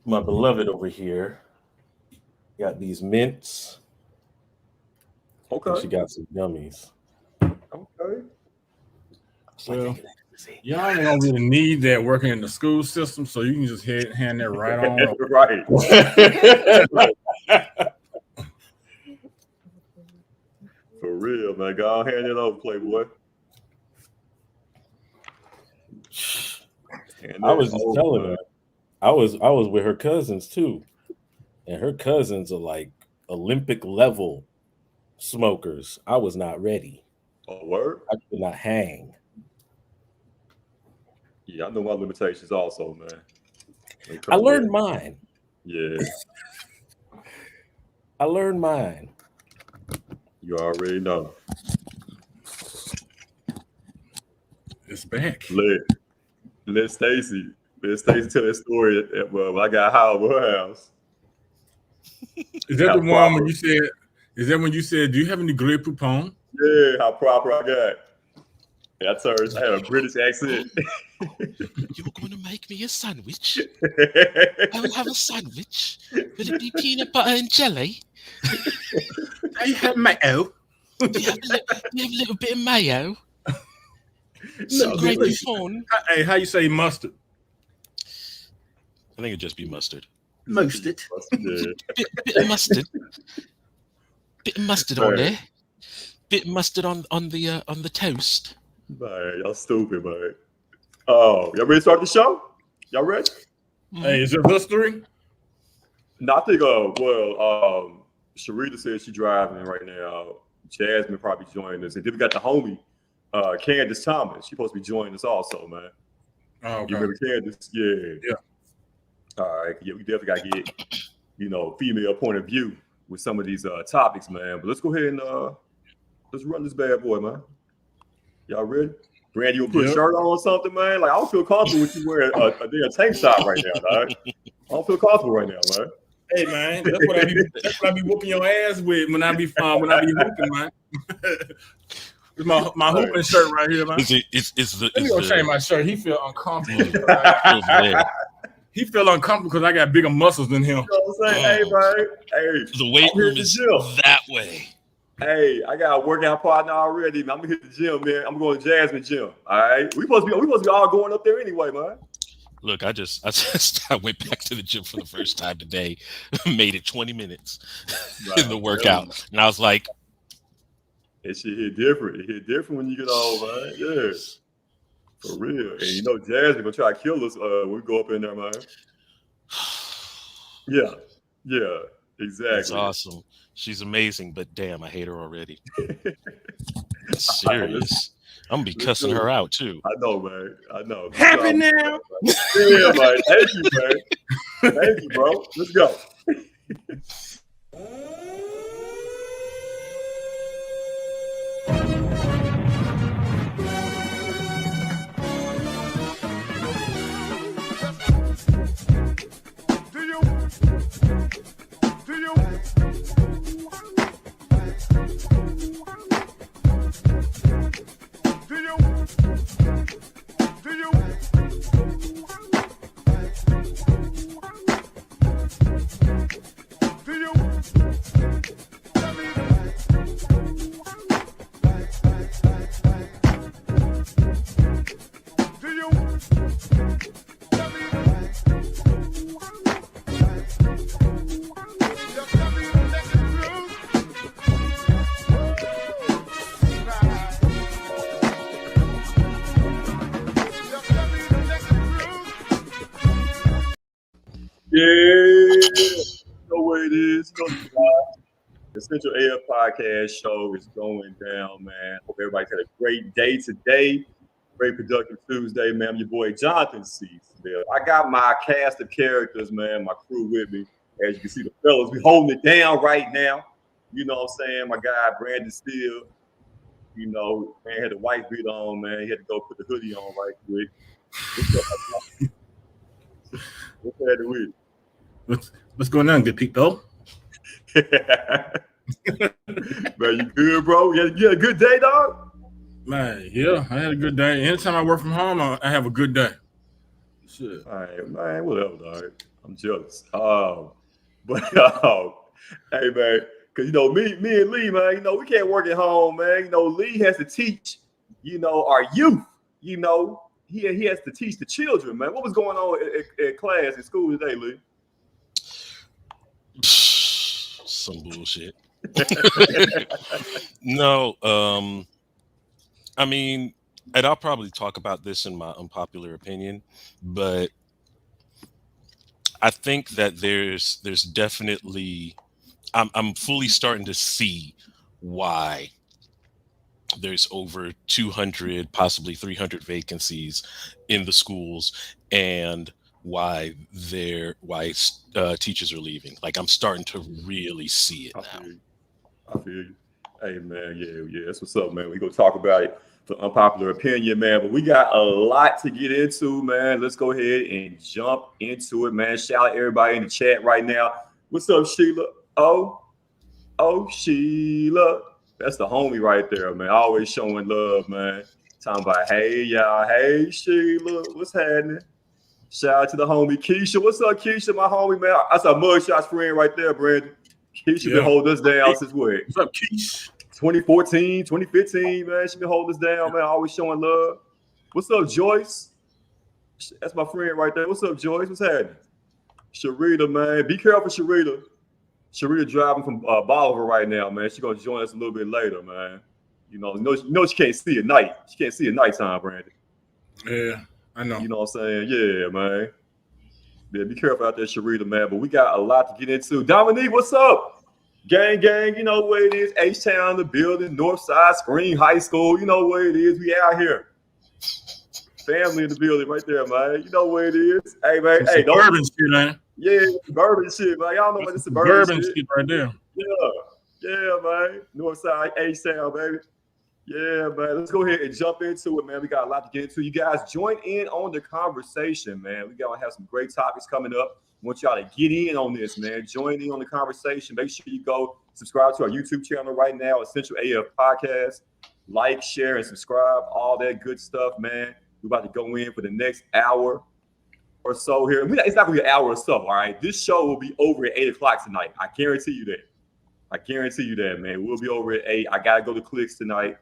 my beloved over here got these mints. And she Okay. got some gummies. Okay. Well, y'all ain't gonna really need that working in the school system, so you can just hand that right on over. Right. For real, man. Go on, hand it over, Playboy. I was just telling her. I was with her cousins too, and her cousins are like Olympic level smokers. I was not ready. Oh, word? I could not hang. Yeah, I know my limitations also, man. I learned mine. Yeah. I learned mine. You already know. It's back. Let Stacy tell that story when I got high over her house. Is that the one when you said? Is that when you said, "Do you have any Grey Poupon?" Yeah, how proper I got. Yeah, I had a British accent. You're going to make me a sandwich? I will have a sandwich. Will it be peanut butter and jelly? Do you have mayo? Do you have a little bit of mayo? Some Grey Poupon. Hey, how you say mustard? I think it'd just be mustard. Mustard. Bit of mustard. Bit of mustard on there. Bit of mustard on the toast. Man, y'all stupid, man. Oh, y'all ready to start the show? Y'all ready? Hey, is it history? No, I think, Sharita said she's driving right now. Jasmine probably joining us. And then we got the homie, Candace Thomas. She's supposed to be joining us also, man. Oh, okay. You remember Candace? Yeah. All right. Yeah, we definitely got to get, female point of view with some of these topics, man. But let's go ahead and let's run this bad boy, man. Y'all ready? Brandy, you put a shirt on or something, man? Like, I don't feel comfortable with you wearing a damn tank top right now, dog. I don't feel comfortable right now, man. Hey, man, that's what I be whooping your ass with when I be hooping, man. It's my hooping shirt right here, man. Let me go change my shirt. He feel uncomfortable. He feel uncomfortable because I got bigger muscles than him. You know what I'm saying? Hey, man. Hey, the weight room is that way. Hey, I got a workout partner already. Man. I'm gonna hit the gym, man. I'm going to Jasmine gym. All right, we supposed to be all going up there anyway, man. Look, I went back to the gym for the first time today. Made it 20 minutes in the workout, and I was like, "It shit hit different. It hit different when you get old, man. Yeah, for real. And Jasmine gonna try to kill us when we go up in there, man. Yeah, exactly. That's awesome. She's amazing, but damn, I hate her already. Serious. I'm gonna be cussing her out too. I know, man. I know. Happy now. Yeah, man. Thank you, man. Thank you, bro. Let's go. The Central AF Podcast show is going down, man. Hope everybody's had a great day today. Great productive Tuesday, man. I'm your boy Jonathan C. I got my cast of characters, man, my crew with me. As you can see, the fellas, we holding it down right now. You know what I'm saying? My guy, Brandon Steele, man, had the white beat on, man. He had to go put the hoodie on right quick. What's that with? What's going on, good people? Man, you good, bro? You had a good day, dog? Man, yeah, I had a good day. Anytime I work from home, I have a good day. Shit. All right, man, whatever, dog. I'm jealous. But hey, man, because me and Lee, man, we can't work at home, man. Lee has to teach, our youth. He has to teach the children, man. What was going on at class in school today, Lee? Some bullshit. No, I mean, and I'll probably talk about this in my unpopular opinion, but I think that there's definitely I'm fully starting to see why there's over 200, possibly 300 vacancies in the schools, and why teachers are leaving. Like, I'm starting to really see it now. I feel you. Hey, man, yeah, that's what's up, man. We gonna talk about it for unpopular opinion, man. But we got a lot to get into, man. Let's go ahead and jump into it, man. Shout out everybody in the chat right now. What's up, Sheila? Oh, Sheila. That's the homie right there, man. Always showing love, man. Talking about, hey, y'all. Hey, Sheila. What's happening? Shout out to the homie Keisha. What's up, Keisha, my homie, man? That's our mugshots friend right there, Brandon. Keisha been holding us down since what? What's up, Keisha? 2014, 2015, man. She been holding us down, man. Always showing love. What's up, Joyce? That's my friend right there. What's up, Joyce? What's happening? Sharita, man. Be careful, Sharita. Sharita driving from Bolivar right now, man. She's gonna join us a little bit later, man. You know she can't see at night. She can't see at nighttime, Brandon. Yeah, I know. You know what I'm saying? Yeah, man. Yeah, be careful out there, Sharita, man. But we got a lot to get into. Dominique, what's up? Gang, you know what it is. H-Town, the building, Northside, Spring High School. You know what it is. We out here. Family in the building right there, man. You know what it is. Hey, man. Hey, don't. Suburban shit, man. Yeah, suburban shit, man. Y'all know what this suburban shit right there. Yeah, man. Northside, H-Town, baby. Yeah, man. Let's go ahead and jump into it, man. We got a lot to get into. You guys join in on the conversation, man. We got to have some great topics coming up. I want y'all to get in on this, man. Join in on the conversation. Make sure you go subscribe to our YouTube channel right now, Essential AF Podcast. Like, share, and subscribe. All that good stuff, man. We're about to go in for the next hour or so here. It's not going to be an hour or so, all right? This show will be over at 8 o'clock tonight. I guarantee you that. Man. We'll be over at 8. I got to go to Clicks tonight.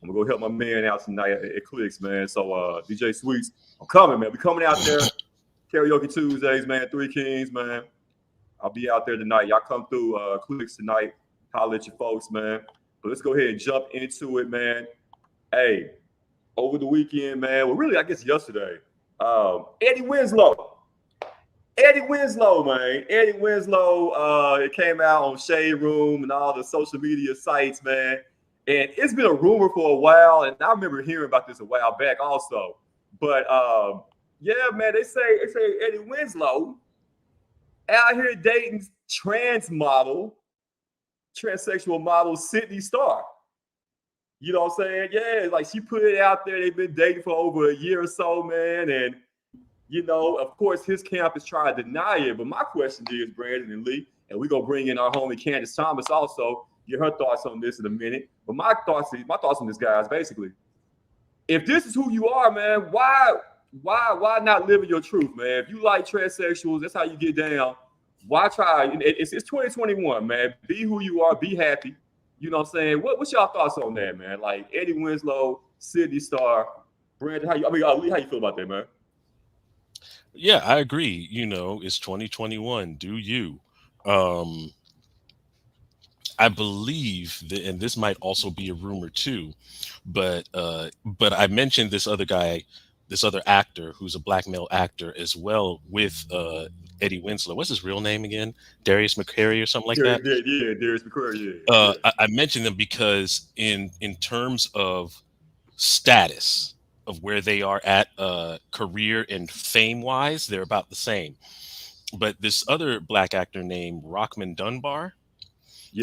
I'm going to go help my man out tonight at Clicks, man. So, DJ Sweets, I'm coming, man. We coming out there. Karaoke Tuesdays, man. Three Kings, man. I'll be out there tonight. Y'all come through Clicks tonight. Holler at your folks, man. But let's go ahead and jump into it, man. Hey, over the weekend, man. Well, really, I guess yesterday. Eddie Winslow, man. Eddie Winslow, it came out on Shade Room and all the social media sites, man. And it's been a rumor for a while, and I remember hearing about this a while back also. But yeah, man, they say Eddie Winslow out here dating transsexual model SIDNEY STARR. You know what I'm saying? Yeah, like she put it out there. They've been dating for over a year or so, man. And, of course, his camp is trying to deny it. But my question is, Brandon and Lee, and we're going to bring in our homie Candace Thomas also, get her thoughts on this in a minute. But my thoughts on this, guys, basically, if this is who you are, man, why not live in your truth, man? If you like transsexuals, that's how you get down. Why try? It's 2021, man. Be who you are. Be happy. You know what I'm saying? What's y'all thoughts on that, man? Like Eddie Winslow, SIDNEY STARR, Brandon, Lee, how you feel about that, man? Yeah, I agree. It's 2021. Do you? I believe that, and this might also be a rumor too, but I mentioned this other guy, this other actor who's a black male actor as well with Eddie Winslow. What's his real name again? Darius McCrary or something like that? Yeah, Darius McCrary, yeah. I mentioned them because in terms of status of where they are at career and fame-wise, they're about the same. But this other black actor named Rockman Dunbar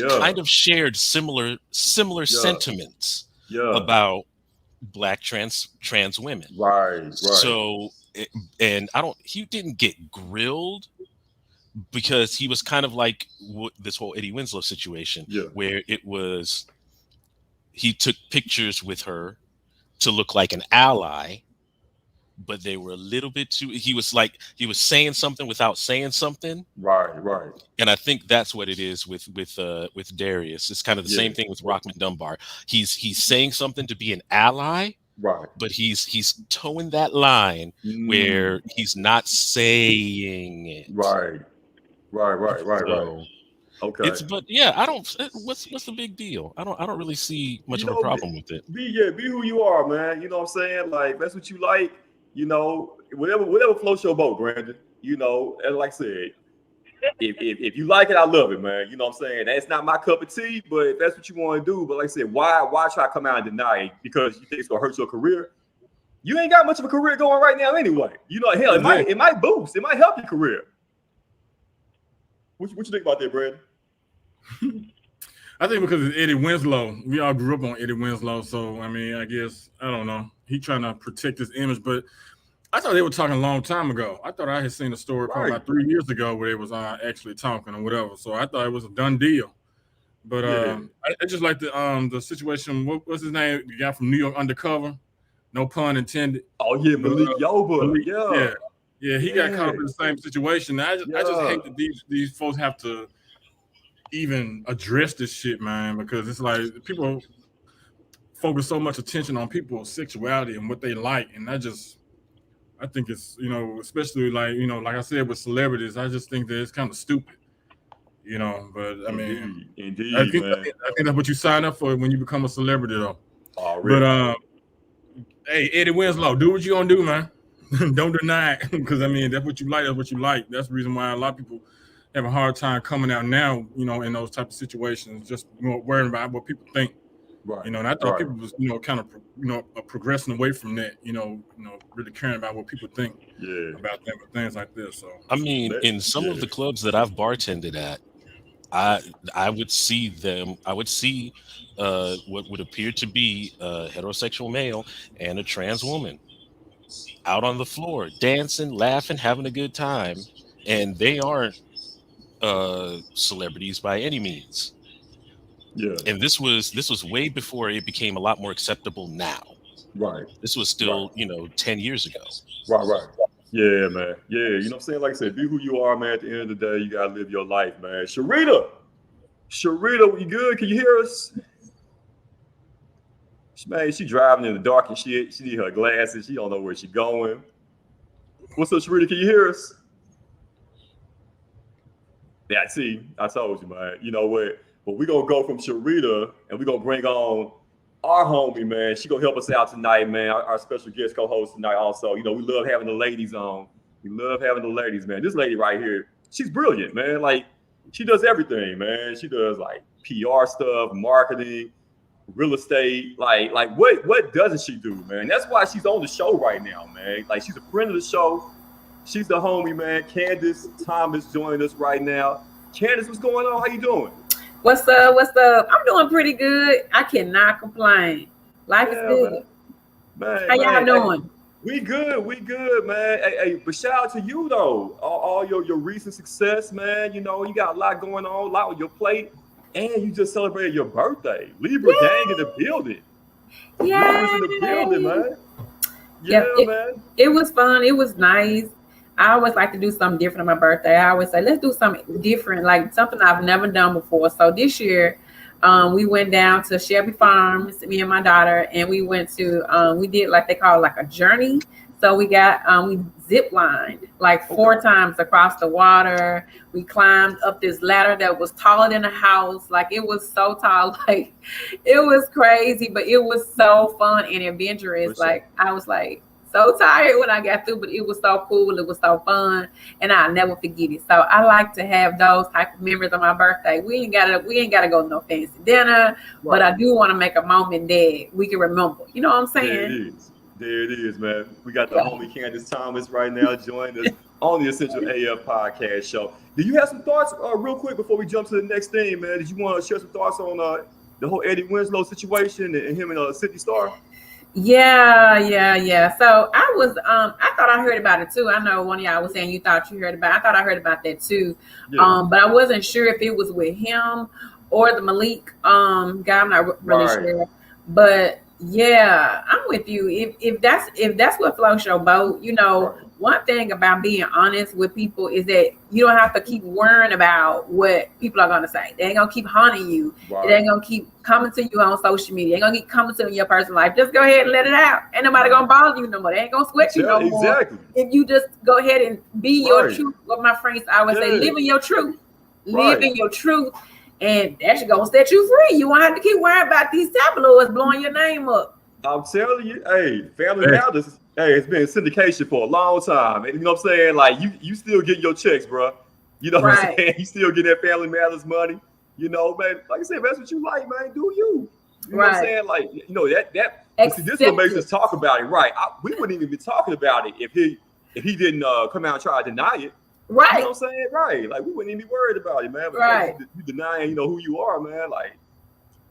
kind of shared similar sentiments about black trans women. Right. So, and he didn't get grilled because he was kind of like this whole Eddie Winslow situation where it was, he took pictures with her to look like an ally, but they were a little bit too. He was saying something without saying something. Right. And I think that's what it is with Darius. It's kind of the same thing with Rockman Dunbar. He's saying something to be an ally, right, but he's towing that line where he's not saying it. Right. So, okay. But yeah, I don't. What's the big deal? I don't really see much of a problem with it. Be who you are, man. You know what I'm saying? Like, that's what you like. You know, whatever floats your boat, Brandon. You know, and like I said, if you like it, I love it, man. You know what I'm saying? That's not my cup of tea, but if that's what you want to do, but like I said, why try to come out and deny it because you think it's gonna hurt your career? You ain't got much of a career going right now anyway. You know, hell, it might boost, it might help your career. What you think about that, Brandon? I think because it's Eddie Winslow. We all grew up on Eddie Winslow, so I mean, I guess I don't know. He trying to protect his image, but I thought they were talking a long time ago. I thought I had seen a story probably about 3 years ago where they was actually talking or whatever. So I thought it was a done deal. But I just like the situation. What's his name? The guy from New York Undercover. No pun intended. Oh yeah, Malik Yoba. Yeah, he got caught up in the same situation. I just hate that these folks have to even address this shit, man, because it's like people focus so much attention on people's sexuality and what they like, and I think it's, you know, especially like, you know, like I said with celebrities, I just think that it's kind of stupid, you know. But I mean, indeed, I think man. I think that's what you sign up for when you become a celebrity, though. Really? But hey, Eddie Winslow, do what you gonna do, man. Don't deny it, because I mean, that's what you like. That's what you like. That's the reason why a lot of people have a hard time coming out now, you know, in those type of situations, just, you know, worrying about what people think. Right. You know, and I thought people was, you know, kind of, you know, progressing away from that, you know, really caring about what people think about them and things like this. So I mean, in some of the clubs that I've bartended at, I would see what would appear to be a heterosexual male and a trans woman out on the floor, dancing, laughing, having a good time, and they aren't celebrities by any means. Yeah. And this was way before it became a lot more acceptable now. Right. This was still, you know, 10 years ago. Right. Yeah, man. Yeah, you know what I'm saying? Like I said, be who you are, man. At the end of the day, you gotta live your life, man. Sharita, you good? Can you hear us? Man, she driving in the dark and shit. She need her glasses. She don't know where she going. What's up, Sharita? Can you hear us? Yeah, see, I told you, man. You know what? But we're going to go from Sharita and we're going to bring on our homie, man. She going to help us out tonight, man. Our special guest co-host tonight also. You know, we love having the ladies on. We love having the ladies, man. This lady right here, she's brilliant, man. Like, she does everything, man. She does, like, PR stuff, marketing, real estate. Like what doesn't she do, man? That's why she's on the show right now, man. Like, she's a friend of the show. She's the homie, man. Candace Thomas joined us right now. Candace, what's going on? How you doing? What's up? I'm doing pretty good. I cannot complain. Life is good. Man, how y'all doing? Hey, we good, man. Hey, but shout out to you though. All your recent success, man. You know, you got a lot going on, a lot on your plate, and you just celebrated your birthday. Libra gang in the building. Yeah, Libra's in the building, man. Yeah, man. It was fun. It was nice. I always like to do something different on my birthday. I always say, let's do something different, like something I've never done before. So this year, we went down to Shelby Farms, me and my daughter, and we went to, we did like they call it like a journey. So we zip lined like 4 times across the water. We climbed up this ladder that was taller than a house. Like, it was so tall, like it was crazy, but it was so fun and adventurous. Like, I was like, so tired when I got through, but it was so cool. It was so fun, and I'll never forget it. So I like to have those type of memories on my birthday. We ain't gotta go to no fancy dinner, but I do want to make a moment that we can remember. You know what I'm saying? There it is, man. We got the homie Candace Thomas right now joining us on the Essential AF podcast show. Do you have some thoughts real quick before we jump to the next thing, man? Did you want to share some thoughts on the whole Eddie Winslow situation and him and Sydney STARR? Yeah. So I was, I thought I heard about it too. I know one of y'all was saying you thought you heard about it. I thought I heard about that too. Yeah. But I wasn't sure if it was with him or the Malik guy. I'm not really sure. But Yeah, I'm with you. If that's what floats your boat, you know, Right. one thing about being honest with people is that you don't have to keep worrying about what people are gonna say. They ain't gonna keep haunting you. Right. It ain't gonna keep coming to you on social media. They ain't gonna keep coming to you in your personal life. Just go ahead and let it out. Ain't nobody gonna bother you no more. They ain't gonna sweat you no more. Exactly. If you just go ahead and be your Right. truth. What my friends always say, live in your truth. Right. Live in your truth. And that's gonna set you free. You won't have to keep worrying about these tabloids blowing your name up. I'm telling you, hey, Family Matters, hey, it's been in syndication for a long time. And you know what I'm saying? Like, you still getting your checks, bro. You know what I'm saying? You still get that Family Matters money. You know, man, like I said, if that's what you like, man, do you. You know what I'm saying? Like, you know, that see, this is what makes us talk about it, right? We wouldn't even be talking about it if he didn't come out and try to deny it. Right. You know what I'm saying? Right. Like, we wouldn't even be worried about it, man. But right. You denying, you know, who you are, man. Like,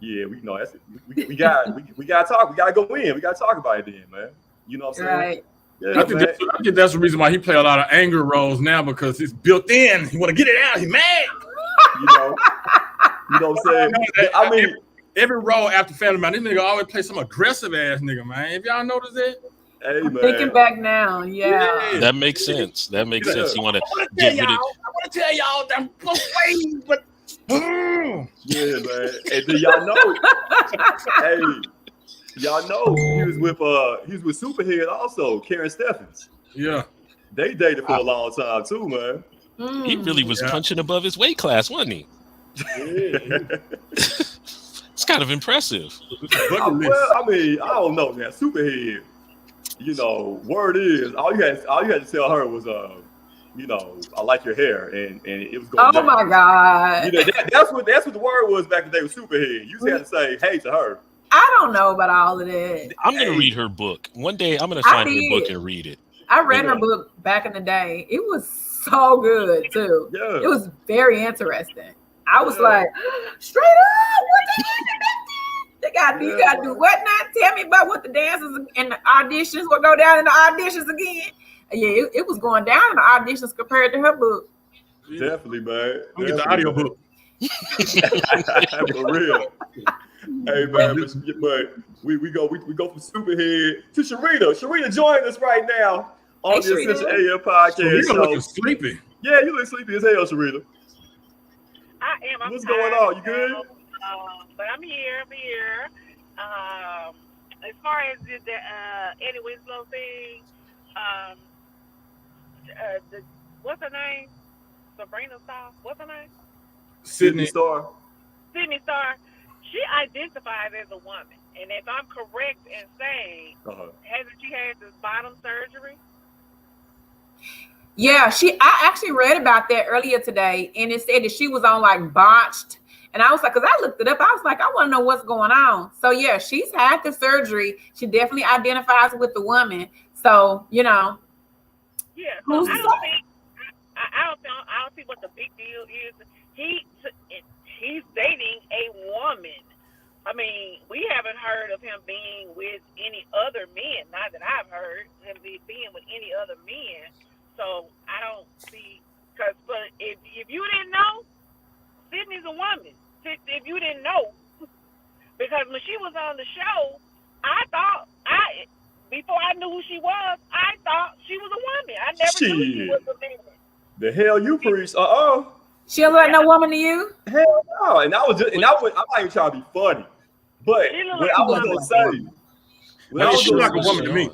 yeah, we know that's it. We got to talk. We got to go in. We got to talk about it then, man. You know what I'm saying? Right. Yeah, I think that's the reason why he play a lot of anger roles now, because it's built in. He want to get it out. He's mad. You know what I'm saying? I mean, every role after Family Man, this nigga always play some aggressive ass nigga, man. If y'all notice that? Hey, I'm thinking back now, yeah. That makes sense. That makes sense. You want to get rid of. I want to tell y'all that ways, but yeah, man. And then y'all know, hey, y'all know he was with Superhead also, Karen Steffens. Yeah, they dated for a long time too, man. He really was punching above his weight class, wasn't he? It's kind of impressive. Well, I mean, I don't know, man. Superhead, you know, word is all you had to tell her was you know, I like your hair, and it was going. Oh my God! You know, that's what the word was back in the day with Superhead. You just had to say hey to her. I don't know about all of that. I'm gonna read her book one day. I'm gonna find her book and read it. I read her book back in the day. It was so good too. Yeah. It was very interesting. I was like, straight up, what the you gotta do what now? Tell me about what the dances and the auditions will go down in the auditions again. Yeah, it was going down in the auditions compared to her book. Definitely, man. I'm get the audio book. For real. Hey, man, but we go from Superhead to Sharita. Sharita joining us right now on the Essential AF podcast. You're looking sleepy. Yeah, you look sleepy as hell, Sharita. I am. What's going on? You good? But I'm here. As far as the Eddie Winslow thing, what's her name? Sabrina Starr. What's her name? Sydney Starr. Sydney Starr. She identifies as a woman, and if I'm correct in saying, hasn't she had this bottom surgery? Yeah, I actually read about that earlier today, and it said that she was on like botched. And I was like, because I looked it up, I was like, I want to know what's going on. So yeah, she's had the surgery. She definitely identifies with the woman. So, you know. Yeah, so I don't see what the big deal is. He's dating a woman. I mean, we haven't heard of him being with any other men. Not that I've heard him being with any other men. So I don't see, but if you didn't know, Sydney's a woman. If you didn't know, because when she was on the show, before I knew who she was, I thought she was a woman. I never knew she was a man. The hell you preach? She don't look like no woman to you? Hell no. And I'm not even trying to be funny, but what I was gonna say, she like a woman to me.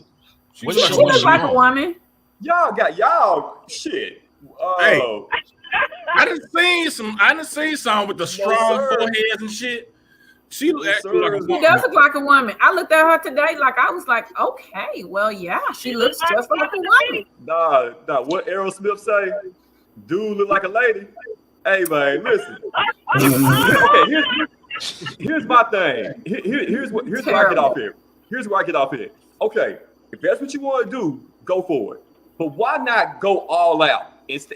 She looks like a woman. Y'all shit. Hey, I done seen some with the strong foreheads and shit. She does look like a woman. I looked at her today, like I was like, okay, well, yeah, she looks just like a woman. Nah. What Aerosmith say? Dude look like a lady. Hey man, listen. Here's my thing. Here's where I get off here. Here's where I get off here. Okay, if that's what you want to do, go for it. But why not go all out? It's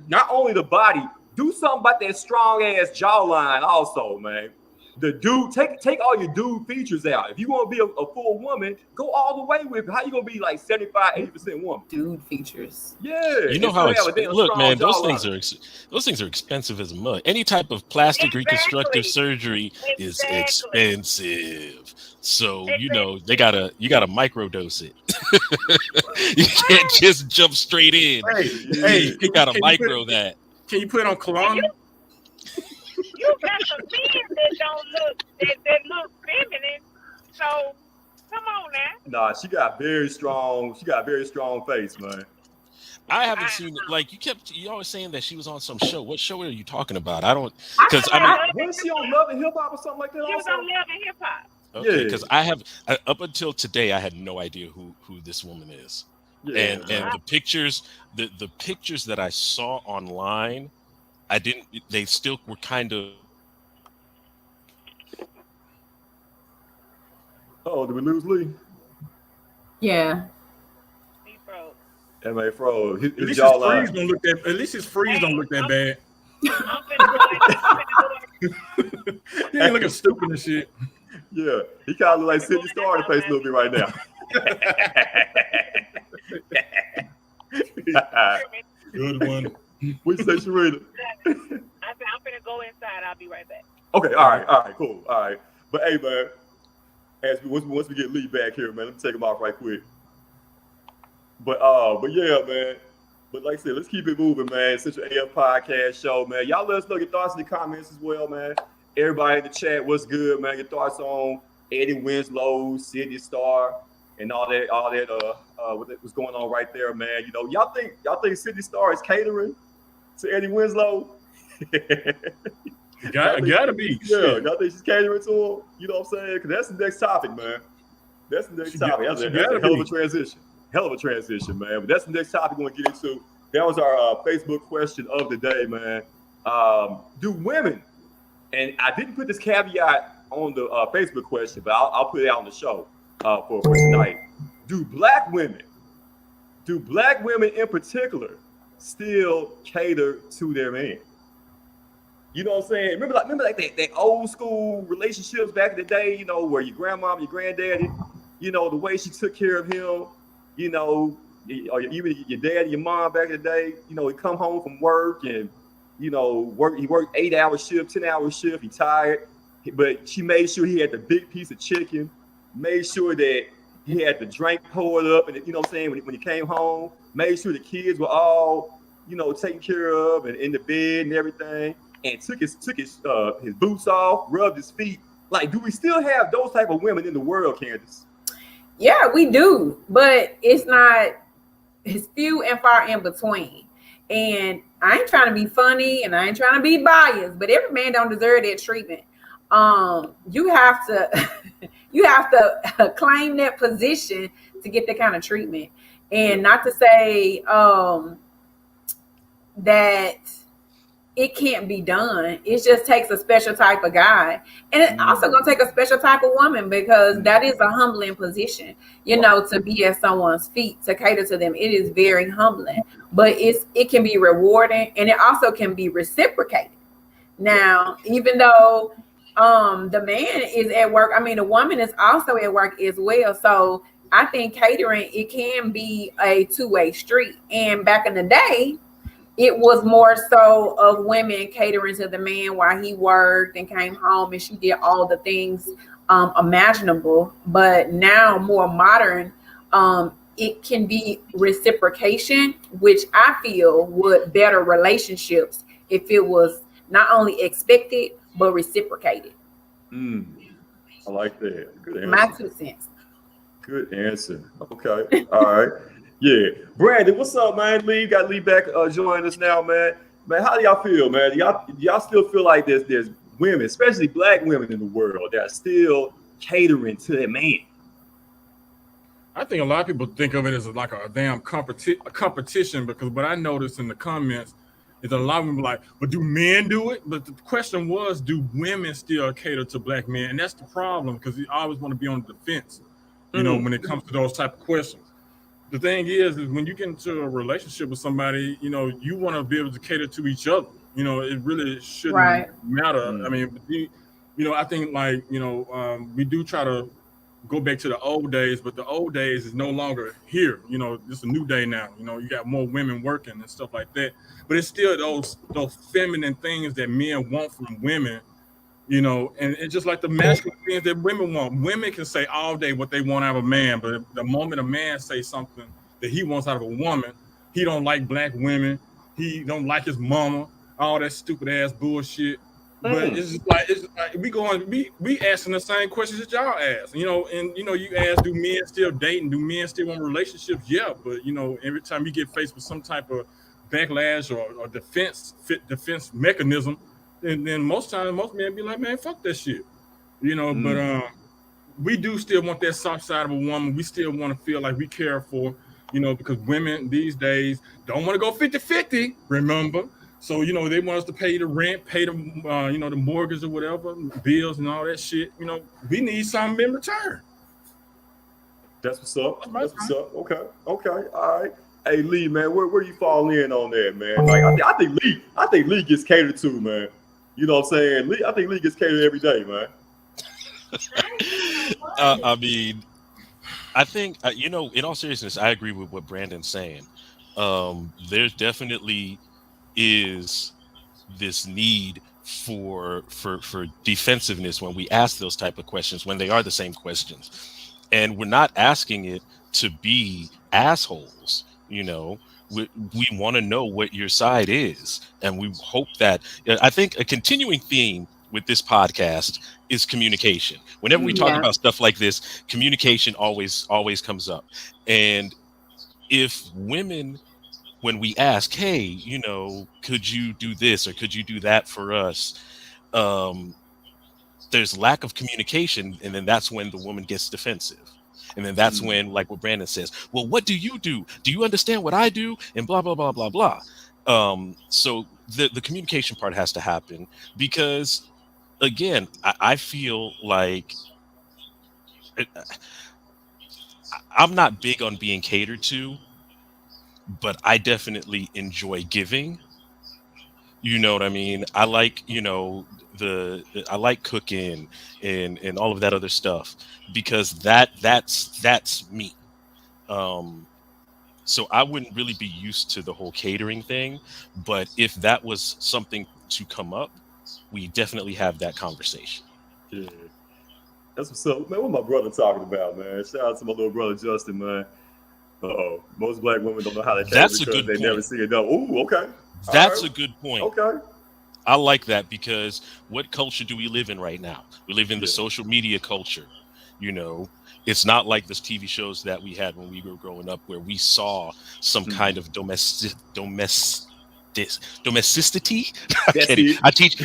not only the body. Do something about that strong ass jawline also, man. the dude, take all your dude features out. If you want to be a full woman, go all the way with it. How you gonna be like 75-80% woman? Dude features. Yeah, You know how look, man, those things are expensive as mud. Any type of plastic reconstructive surgery is expensive. So you know you gotta microdose it. You can't just jump straight in. Hey, you gotta micro that. Can you put it on cologne? You got some men that look feminine. So come on now. Nah, she got very strong face, man. I haven't seen it. Like you always saying that she was on some show. What show are you talking about? I don't, because I mean, wasn't she on Love and Hip Hop or something like that? She was on Love and Hip Hop. Okay, because I have up until today I had no idea who this woman is. Yeah. And the pictures that I saw online, they still were kind of. Oh, did we lose Lee? Yeah. He froze. That man froze. At least his freeze don't look that bad. I'm finna go. He ain't looking stupid and shit. Yeah, he kind of look like Sydney STARR in the face a little bit right now. Good one. What you say, Sharita? I said I'm finna go inside. I'll be right back. Okay, all right, cool, all right. But hey, man, once we get Lee back here, man, let me take him off right quick. But yeah, man. But like I said, let's keep it moving, man. Central AF Podcast Show, man. Y'all let us know your thoughts in the comments as well, man. Everybody in the chat, what's good, man? Your thoughts on Eddie Winslow, Sydney STARR, and all that what's going on right there, man. You know, y'all think Sydney STARR is catering to Eddie Winslow? Gotta be. Yeah, y'all think she's catering to him? You know what I'm saying? Because that's the next topic, man. That's the next topic. That's a hell of a transition. Hell of a transition, man. But that's the next topic we're going to get into. That was our Facebook question of the day, man. Do women, and I didn't put this caveat on the Facebook question, but I'll put it out on the show for tonight. Do black women in particular still cater to their man? You know what I'm saying? Remember like that old school relationships back in the day, you know, where your grandmom, your granddaddy, you know, the way she took care of him, you know, or even your dad, your mom back in the day, you know, he come home from work and, you know, he worked 8-hour shift, 10-hour shift, he tired, but she made sure he had the big piece of chicken, made sure that he had the drink poured up, and you know what I'm saying, when he came home, made sure the kids were all, you know, taken care of and in the bed and everything, and took his boots off, rubbed his feet. Like, do we still have those type of women in the world, Candace? Yeah, we do, but it's few and far in between. And I ain't trying to be funny and I ain't trying to be biased, but every man don't deserve that treatment. You have to claim that position to get that kind of treatment. And not to say that it can't be done. It just takes a special type of guy. And it's also going to take a special type of woman, because that is a humbling position, you know, to be at someone's feet, to cater to them. It is very humbling, but it can be rewarding, and it also can be reciprocated. Now, even though the man is at work, I mean, the woman is also at work as well. So I think catering, it can be a two-way street. And back in the day, it was more so of women catering to the man while he worked and came home, and she did all the things imaginable. But now, more modern, it can be reciprocation, which I feel would better relationships if it was not only expected but reciprocated. I like that. Good answer. My 2 cents. Good answer. Okay. All right. Yeah. Brandon, what's up, man? Lee, got Lee back joining us now, man. Man, how do y'all feel, man? Y'all still feel like there's women, especially black women in the world, that are still catering to their man? I think a lot of people think of it as like a damn competition, because what I noticed in the comments is a lot of them like, but do men do it? But the question was, do women still cater to black men? And that's the problem, because you always want to be on the defense, you know, when it comes to those type of questions. The thing is when you get into a relationship with somebody, you know, you want to be able to cater to each other. You know, it really shouldn't matter. I mean, I think like, we do try to go back to the old days, but the old days is no longer here. It's a new day now. You got more women working and stuff like that. But it's still those feminine things that men want from women. And it's just like the masculine things that women want. Women can say all day what they want out of a man, but the moment a man says something that he wants out of a woman, he don't like black women, he don't like his mama, all that stupid ass bullshit. But it's like we asking the same questions that y'all ask, and you ask, do men still dating? Do men still want relationships? Yeah, but every time you get faced with some type of backlash or defense mechanism, and then most men be like, man, fuck that shit, But we do still want that soft side of a woman. We still want to feel like we care for, because women these days don't want to go 50-50. Remember. So, they want us to pay the rent, pay the, the mortgage or whatever, bills and all that shit. We need something in return. That's what's up. That's what's up. Okay. All right. Hey, Lee, man, where you fall in on that, man? Like, I think Lee gets catered to, man. You know what I'm saying? I think Lee gets catered every day, man. I mean, I think, in all seriousness, I agree with what Brandon's saying. There's definitely is this need for defensiveness when we ask those type of questions, when they are the same questions, and we're not asking it to be assholes. We want to know what your side is, and we hope that I think a continuing theme with this podcast is communication. Whenever we talk about stuff like this, communication always comes up. And if women, when we ask, hey, could you do this or could you do that for us? There's lack of communication. And then that's when the woman gets defensive. And then that's when, like what Brandon says, well, what do you do? Do you understand what I do? And blah, blah, blah, blah, blah. So the communication part has to happen because, again, I feel like I'm not big on being catered to, but I definitely enjoy giving. You know what I mean? I like, I like cooking and all of that other stuff because that's me. So I wouldn't really be used to the whole catering thing, but if that was something to come up, we definitely have that conversation. Yeah. That's what's up, man. What my brother talking about, man? Shout out to my little brother Justin, man. Most black women don't know how to cater because they never see it done. Ooh, okay. That's a good point. Okay. I like that because what culture do we live in right now? We live in the social media culture. It's not like those TV shows that we had when we were growing up where we saw some kind of domesticity. I teach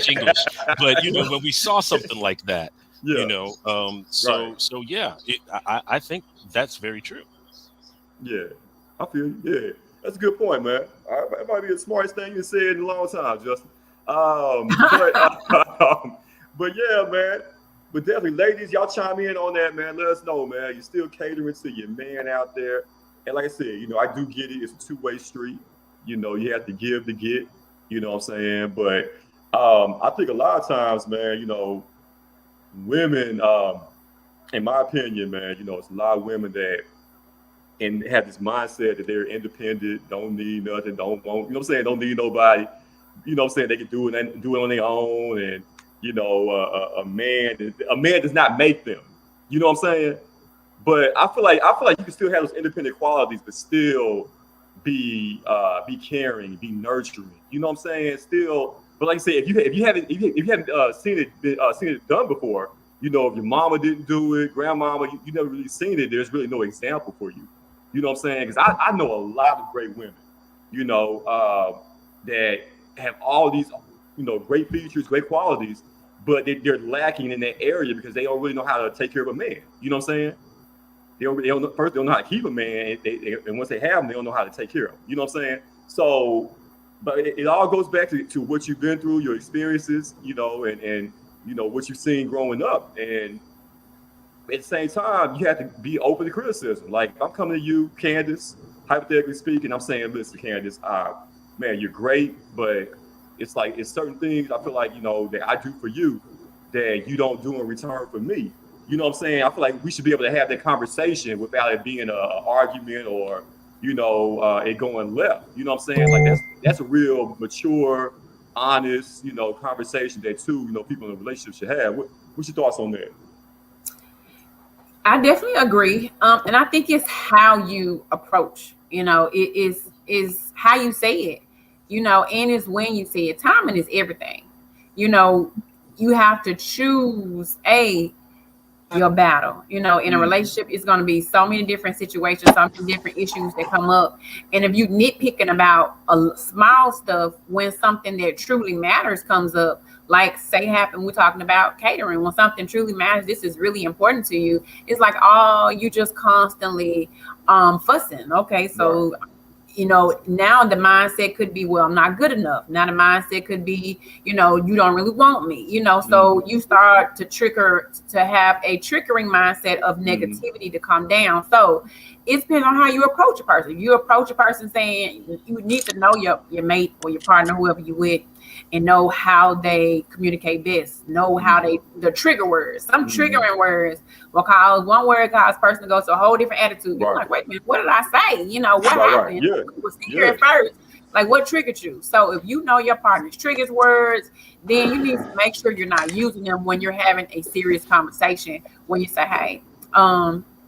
English, but when we saw something like that, so yeah, I think that's very true. Yeah, I feel you. Yeah, that's a good point, man. It might be the smartest thing you said in a long time, Justin. But yeah, man. But definitely, ladies, y'all chime in on that, man. Let us know, man. You're still catering to your man out there. And like I said, I do get it. It's a two-way street. You have to give to get. You know what I'm saying? But I think a lot of times, man, women, in my opinion, man, it's a lot of women that and have this mindset that they're independent, don't need nothing, don't want, don't need nobody. They can do it on their own, and a man does not make them. You know what I'm saying? But I feel like you can still have those independent qualities, but still be caring, be nurturing. You know what I'm saying? Still, but like I said, if you haven't seen it done before, if your mama didn't do it, grandmama, you never really seen it. There's really no example for you. You know what I'm saying? Because I know a lot of great women, that have all these, great features, great qualities, but they're lacking in that area because they don't really know how to take care of a man. You know what I'm saying? They don't know how to keep a man, and once they have him, they don't know how to take care of him. You know what I'm saying? So, but it all goes back to what you've been through, your experiences, and what you've seen growing up. And at the same time, you have to be open to criticism. Like, I'm coming to you, Candace, hypothetically speaking, I'm saying, listen, Candace, man, you're great, but it's certain things I feel like, that I do for you that you don't do in return for me? You know what I'm saying? I feel like we should be able to have that conversation without it being an argument or, you know, it going left. You know what I'm saying? Like that's a real mature, honest, you know, conversation that two, you know, people in a relationship should have. What's your thoughts on that? I definitely agree. And I think it's how you approach, you know, it is how you say it, you know, and it's when you say it. Timing is everything. You know, you have to choose your battle. You know, in a relationship, it's going to be so many different situations, so many different issues that come up. And if you nitpicking about a small stuff, when something that truly matters comes up, like say happen, we're talking about catering, when something truly matters, this is really important to you, it's like, oh, you just constantly fussing. Okay, so you know, now the mindset could be, well, I'm not good enough. Now the mindset could be, you know, you don't really want me, you know. So you start to have a triggering mindset of negativity to come down. So it depends on how you approach a person. If you approach a person saying, you need to know your mate or your partner, whoever you with, and know how they communicate best, know how the trigger words. Some triggering words will cause one word cause person to go to a whole different attitude. You're like, wait a minute, what did I say? You know, what happened? Yeah. We was here at first. Like, what triggered you? So if you know your partner's triggers words, then you need to make sure you're not using them when you're having a serious conversation. When you say, hey,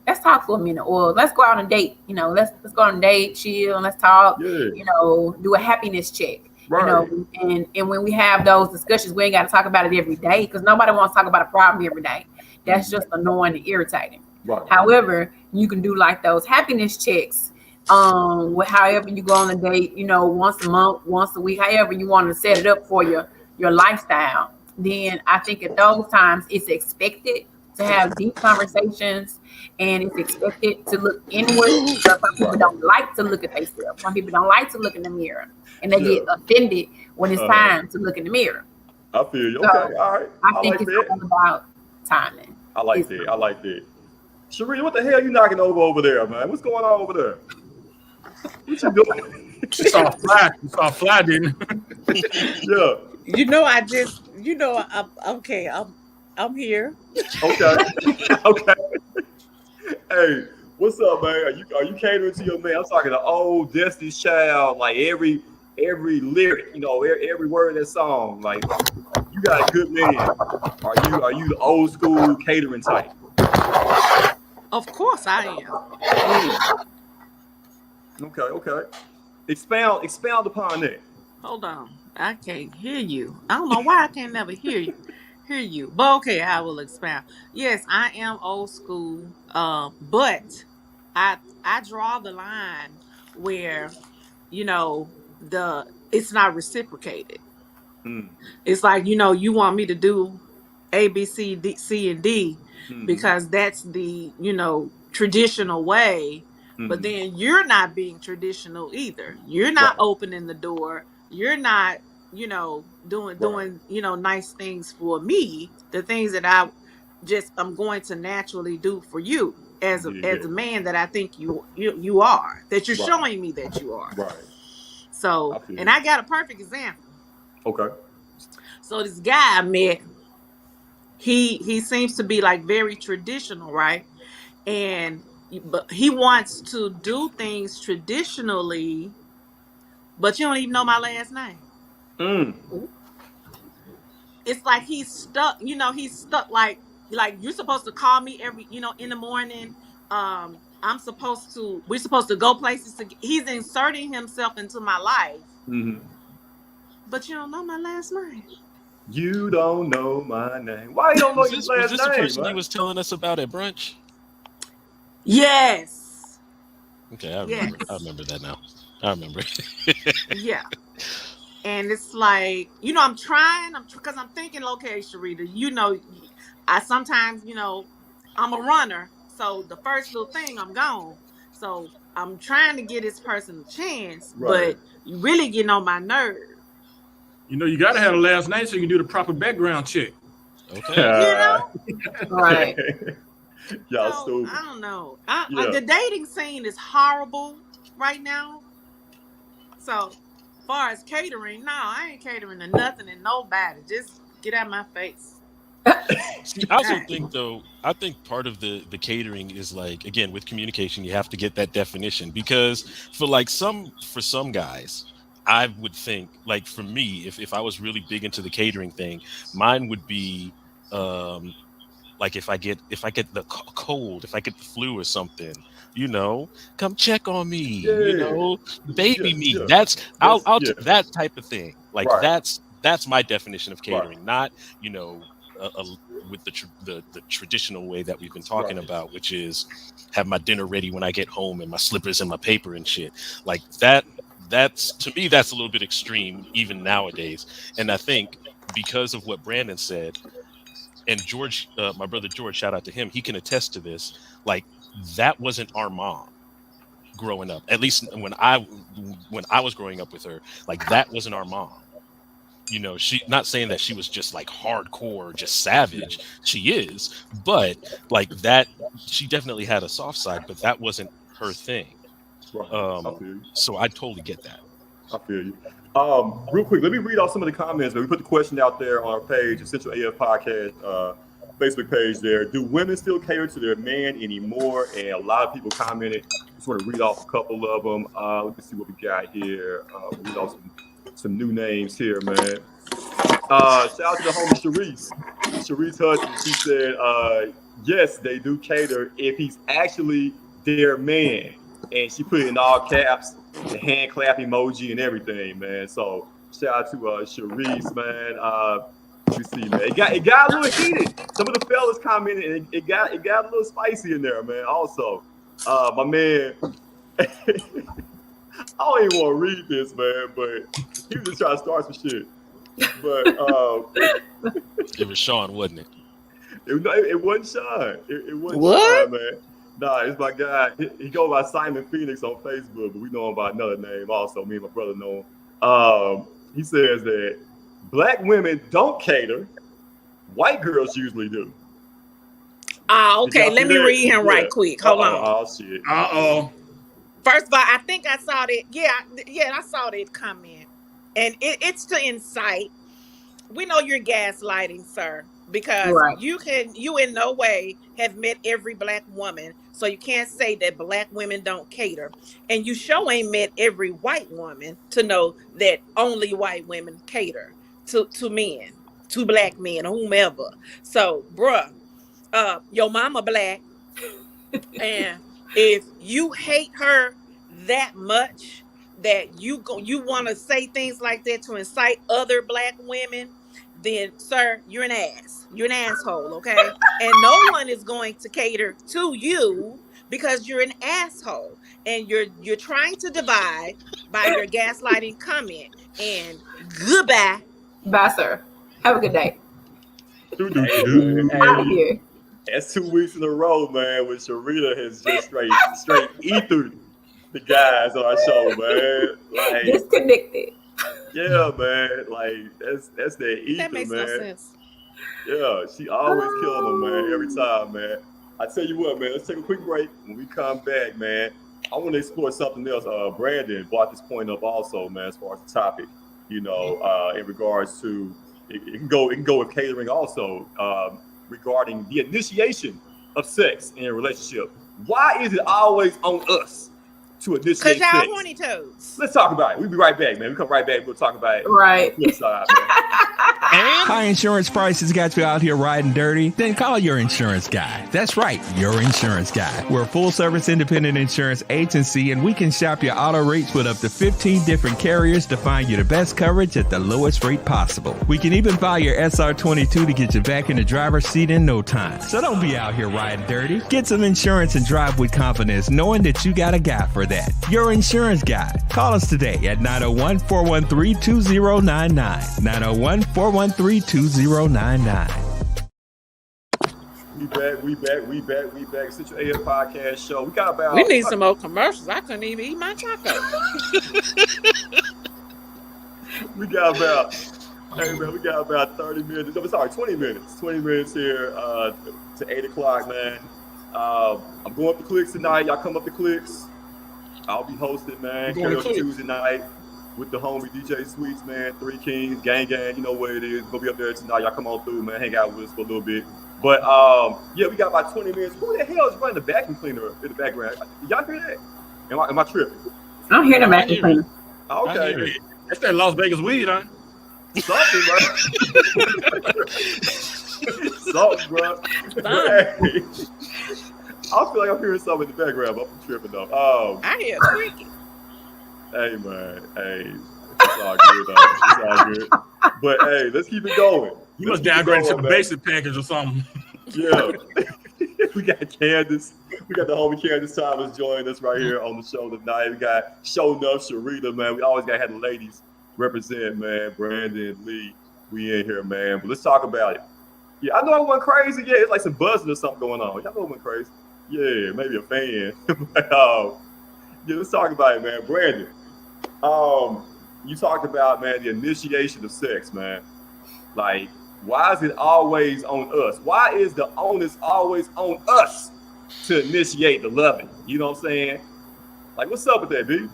let's talk for a minute, or let's go out on a date. You know, let's go on a date, chill, and let's talk. You know, do a happiness check. You know, and when we have those discussions, we ain't got to talk about it every day, because nobody wants to talk about a problem every day. That's just annoying and irritating. However, you can do like those happiness checks, with however you go on a date, you know, once a month, once a week, however you want to set it up for your lifestyle. Then I think at those times it's expected to have deep conversations, and it's expected to look inward. Some people don't like to look at themselves. Some people don't like to look in the mirror, and they get offended when it's time to look in the mirror. I feel you. Okay, all right. I think it's all about timing. I like that. I like that. Cherie, what the hell you knocking over there, man? What's going on over there? What you doing? You saw a fly, didn't you? Yeah. You know, I'm here. Okay. Okay. Hey, what's up, man? Are you catering to your man? I'm talking to old Destiny's Child, like every lyric, you know, every word of that song. Like, you got a good man. Are you the old school catering type? Of course I am. Okay. Expound upon that. Hold on. I can't hear you. I don't know why I can't never hear you. But okay, I will expound. Yes, I am old school. But I draw the line where, you know, it's not reciprocated. It's like, you know, you want me to do A, B, C, D, C, and D because that's the, you know, traditional way. But then you're not being traditional either. You're not opening the door. You're not, you know, doing, you know, nice things for me. The things that I'm going to naturally do for you as a man that I think you are, that you're showing me that you are. Right. So, and I got a perfect example. Okay. So this guy I met, he seems to be like very traditional, right? But he wants to do things traditionally, but you don't even know my last name. It's like he's stuck, you know, like you're supposed to call me every, you know, in the morning. We're supposed to go places he's inserting himself into my life. But you don't know my last name. You don't know my name. Why you don't know your last name? Was this the person he was telling us about at brunch? Yes. Okay, I remember that now. I remember. Yeah. And it's like, you know, because I'm thinking, okay, Sharita, you know, I sometimes, you know, I'm a runner. So the first little thing, I'm gone. So I'm trying to give this person a chance, but you really getting on my nerve. You know, you got to have a last name so you can do the proper background check. Okay. You know? Right. Y'all so, stupid. I don't know. The dating scene is horrible right now. So, far as catering, no, I ain't catering to nothing and nobody. Just get out of my face. See, I also think though, I think part of the catering is like, again, with communication, you have to get that definition, because for some guys, I would think, like, for me, if I was really big into the catering thing, mine would be um like if I get the cold, if I get the flu or something, come check on me, Yeah, baby yeah, me. yeah. That's That's I'll yeah, that type of thing. Like right, that's my definition of right, catering, not you know with the traditional way that we've been talking right. about, which is have my dinner ready when I get home and my slippers and my paper and shit like that. That's, to me, that's a little bit extreme even nowadays. And I think because of what Brandon said, and George, my brother George, shout out to him, he can attest to this. Like, that wasn't our mom growing up. At least when I was growing up with her, like, that wasn't our mom. She, not saying that she was just like hardcore, just Yeah, savage. She is, but like that, she definitely had a soft side, but that wasn't her thing. right. I feel you. So I totally get that. I feel you. Real quick, let me read off some of the comments. We put the question out there on our page, Essential AF Podcast Facebook page there. Do women still cater to their man anymore? And a lot of people commented. Just want to read off a couple of them. Let me see what we got here. Read off some new names here, man. Shout out to the homie Sharice Hudson. She said, yes, they do cater if he's actually their man. And she put it in all caps, the hand clap emoji and everything, man. So shout out to Sharice, man. Let me see, man. It got a little heated. Some of the fellas commented, and it got a little spicy in there, man. Also, my man, I don't even want to read this, man, but he was just trying to start some shit. But it was Sean, wasn't it? It wasn't Sean. It wasn't What? Sean, man. Nah, it's my guy. He goes by Simon Phoenix on Facebook, but we know him by another name also. Me and my brother know him. He says that black women don't cater. White girls usually do. Okay. Let me read him right quick. Hold on. Oh, shit. First of all, I think I saw that. Yeah, I saw that comment. And it's to incite. We know you're gaslighting, sir, because you in no way have met every black woman. So you can't say that black women don't cater. And you sure ain't met every white woman to know that only white women cater to men, to black men, whomever. So, bruh, your mama black. And if you hate her that much that you want to say things like that to incite other black women, then, sir, you're an ass. You're an asshole, okay? And no one is going to cater to you because you're an asshole. And you're trying to divide by your gaslighting comment. And goodbye. Bye, sir. Have a good day. Out of here. That's 2 weeks in a row, man, when Sharita has just straight ethered the guys on our show, man. Like, disconnected. Yeah, man. Like, that's that ether, That makes man. no sense. Yeah, she always killing them, man, every time, man. I tell you what, man, let's take a quick break. When we come back, man, I want to explore something else. Brandon brought this point up also, man, as far as the topic, in regards to, it can go with catering also, regarding the initiation of sex in a relationship. Why is it always on us to initiate sex? Because y'all horny toads. Let's talk about it. We'll be right back, man. We come right back. We'll talk about it. Right. On the flip side, man. High insurance prices got you out here riding dirty? Then call your insurance guy. That's right, your insurance guy. We're a full-service independent insurance agency, and we can shop your auto rates with up to 15 different carriers to find you the best coverage at the lowest rate possible. We can even file your SR22 to get you back in the driver's seat in no time. So don't be out here riding dirty. Get some insurance and drive with confidence, knowing that you got a guy for that. Your insurance guy. Call us today at 901-413-2099. 901-413-2099. We back. Essential AF Podcast Show. We got about... We need some more commercials. I couldn't even eat my taco. we got about 30 minutes. I'm sorry, 20 minutes. 20 minutes here to 8 o'clock, man. I'm going up to Clicks tonight. Y'all come up to Clicks. I'll be hosting, man. Karaoke Tuesday night. with the homie DJ Sweets, man. 3 Kings, gang, you know what it is. Gonna be up there tonight. Y'all come on through, man. Hang out with us for a little bit. But yeah, we got about 20 minutes. Who the hell is running the vacuum cleaner in the background? Y'all hear that? Am I tripping? I don't hear the vacuum cleaner. Okay. That's that Las Vegas weed, huh? Something, bro. Something, bro. Hey, I feel like I'm hearing something in the background, but I'm tripping though. I hear creaking. Hey, man. Hey, it's all good, though. It's all good. But hey, let's keep it going. You must downgrade to the basic package or something. Yeah. We got Candace. We got the homie Candace Thomas joining us right here on the show tonight. We got Show Enough Sharita, man. We always got to have the ladies represent, man. Brandon, Lee, we in here, man. But let's talk about it. Yeah, I know I went crazy. Yeah, it's like some buzzing or something going on. Y'all know I went crazy. Yeah, maybe a fan. But, yeah, let's talk about it, man. Brandon, you talked about, man, the initiation of sex, man. Like, why is it always on us? Why is the onus always on us to initiate the loving? You know what I'm saying? Like, what's up with that, B?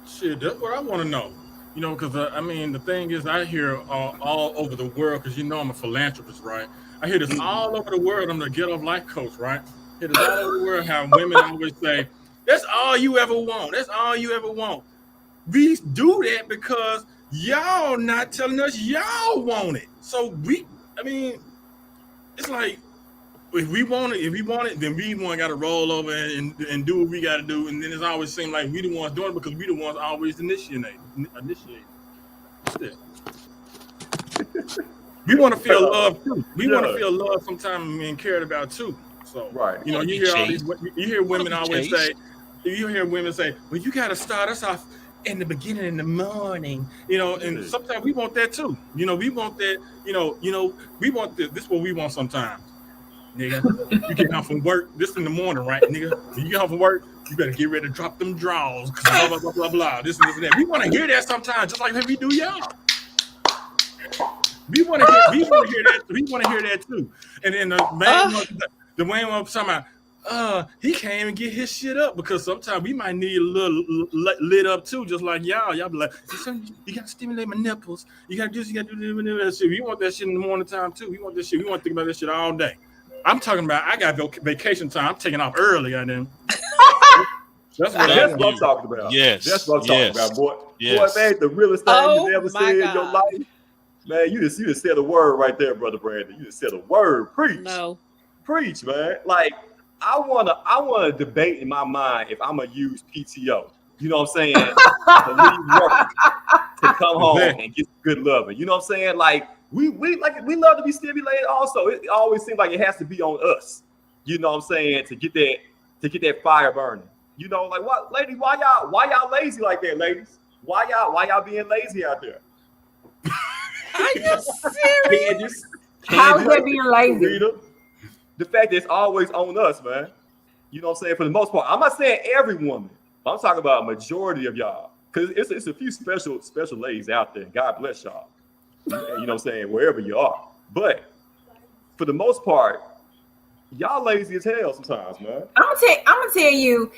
Shit, that's what I want to know. You know, because, I mean, the thing is, I hear all over the world, because you know I'm a philanthropist, right? I hear this all over the world. I'm the Get Off Life coach, right? I hear this all over the world how women always say, that's all you ever want. That's all you ever want. We do that because y'all not telling us y'all want it. So it's like, if we want it, then we one got to roll over and do what we got to do. And then it's always seemed like we the ones doing it because we the ones always initiate. We want to feel love too. We want to feel love sometimes and cared about too. So, right. You know, you hear women always say, well, you got to start us off in the beginning in the morning, you know, and sometimes we want that too. You know, we want that, you know, we want this is what we want sometimes. Nigga, you get home from work, this in the morning, right, nigga? When you get home from work, you better get ready to drop them drawers, blah, blah, blah, blah, blah, this and this and that. We want to hear that sometimes, just like we do y'all. We want to hear that. We want to hear that too. And then the main one talking about, he can't even get his shit up because sometimes we might need a little lit up too, just like y'all. Y'all be like, you gotta stimulate my nipples. You gotta do that shit. We want that shit in the morning time too. We want this shit. We want to think about that shit all day. I'm talking about I got vacation time. I'm taking off early. I didn't. That's what I'm talking about. Yes. That's what I'm talking about, boy. Yes. Boy, man, the realest thing you ever said in your life. Man, you just said a word right there, brother Brandon. You just said a word. Preach. No. Preach, man. Like, I wanna debate in my mind if I'm gonna use PTO. You know what I'm saying? To leave work to come home and get good loving. You know what I'm saying? Like, we love to be stimulated also. It always seems like it has to be on us. You know what I'm saying? To get that fire burning. You know, like what, ladies, why y'all lazy like that, ladies? Why y'all being lazy out there? Are you serious? How is that being lazy? Rita, the fact that it's always on us, man. You know what I'm saying? For the most part, I'm not saying every woman. I'm talking about a majority of y'all. Because it's a few special ladies out there. God bless y'all. You know what I'm saying? Wherever you are. But for the most part, y'all lazy as hell sometimes, man. I'm gonna tell you,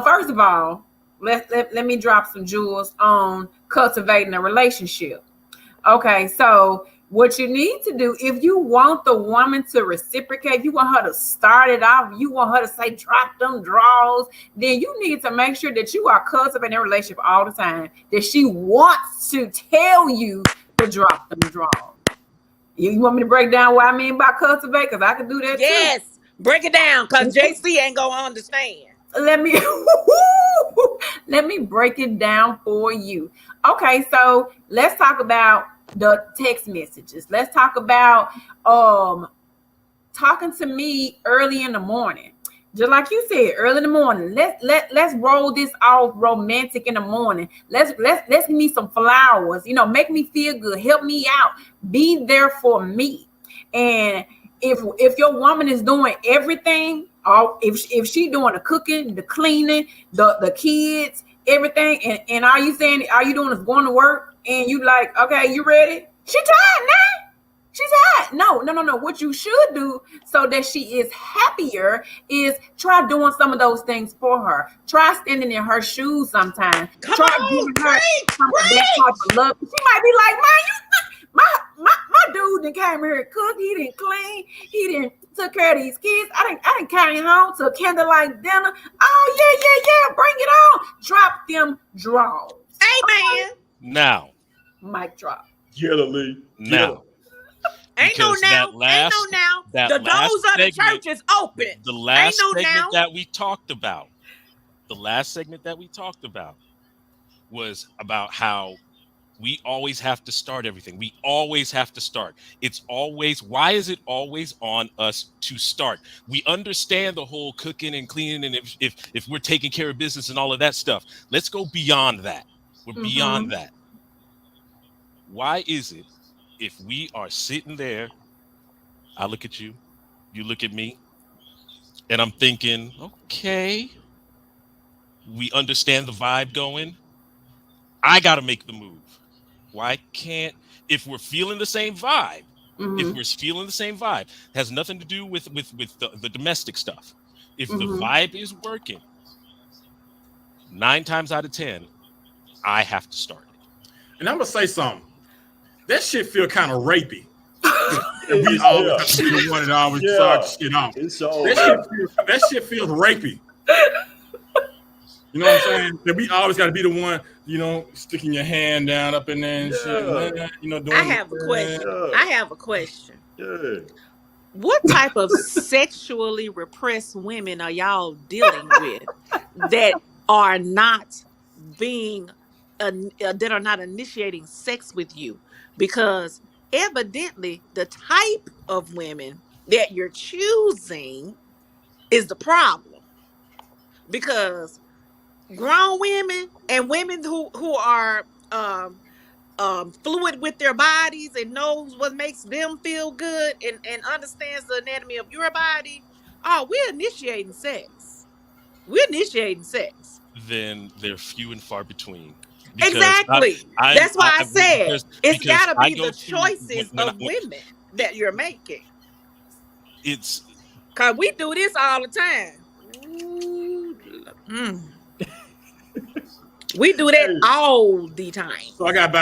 first of all, let me drop some jewels on cultivating a relationship. Okay, so what you need to do, if you want the woman to reciprocate, you want her to start it off, you want her to say, drop them draws, then you need to make sure that you are cultivating a relationship all the time, that she wants to tell you to drop them draws. You want me to break down what I mean by cultivate? Because I can do that too. Yes, break it down, because JC ain't going to understand. Let me break it down for you. Okay, so let's talk about the text messages. Let's talk about talking to me early in the morning. Just like you said, early in the morning. Let's roll this off romantic in the morning. Let's give me some flowers. You know, make me feel good. Help me out. Be there for me. And if your woman is doing everything, or if she doing the cooking, the cleaning, the kids, everything, and all you doing is going to work, and you like, okay, you ready? She tired now. She's hot. No. What you should do so that she is happier is try doing some of those things for her. Try standing in her shoes sometimes. Try giving her some of that type of love. She might be like, man, my dude that came here and cooked. He didn't clean. He didn't took care of these kids. I didn't carry home to a candlelight dinner. Oh yeah. Bring it on. Drop them draws. Amen. Now. Mic drop. Get a lead. Now. Ain't no now. The doors of the church is open. The last segment that we talked about. The last segment that we talked about was about how we always have to start everything. We always have to start. It's always, why is it always on us to start? We understand the whole cooking and cleaning, and if we're taking care of business and all of that stuff. Let's go beyond that. We're beyond that. Why is it if we are sitting there, I look at you, you look at me, and I'm thinking, okay, we understand the vibe going. I got to make the move. Why can't, if we're feeling the same vibe, has nothing to do with the domestic stuff. If the vibe is working, 9 times out of 10, I have to start it. And I'm going to say something. That shit feel kind of rapey. We always have to be the one that always start shit off. That shit feels rapey. You know what I'm saying? That we always got to be the one, sticking your hand down up in there and shit. Doing I have a question. I have a question. Yeah. What type of sexually repressed women are y'all dealing with that are not that are not initiating sex with you? Because evidently the type of women that you're choosing is the problem. Because grown women and women who are fluid with their bodies and knows what makes them feel good and understands the anatomy of your body, we're initiating sex. Then they're few and far between. Exactly. That's why I said it's got to be the choices of women that you're making. It's because we do this all the time. We do that all the time. So we got to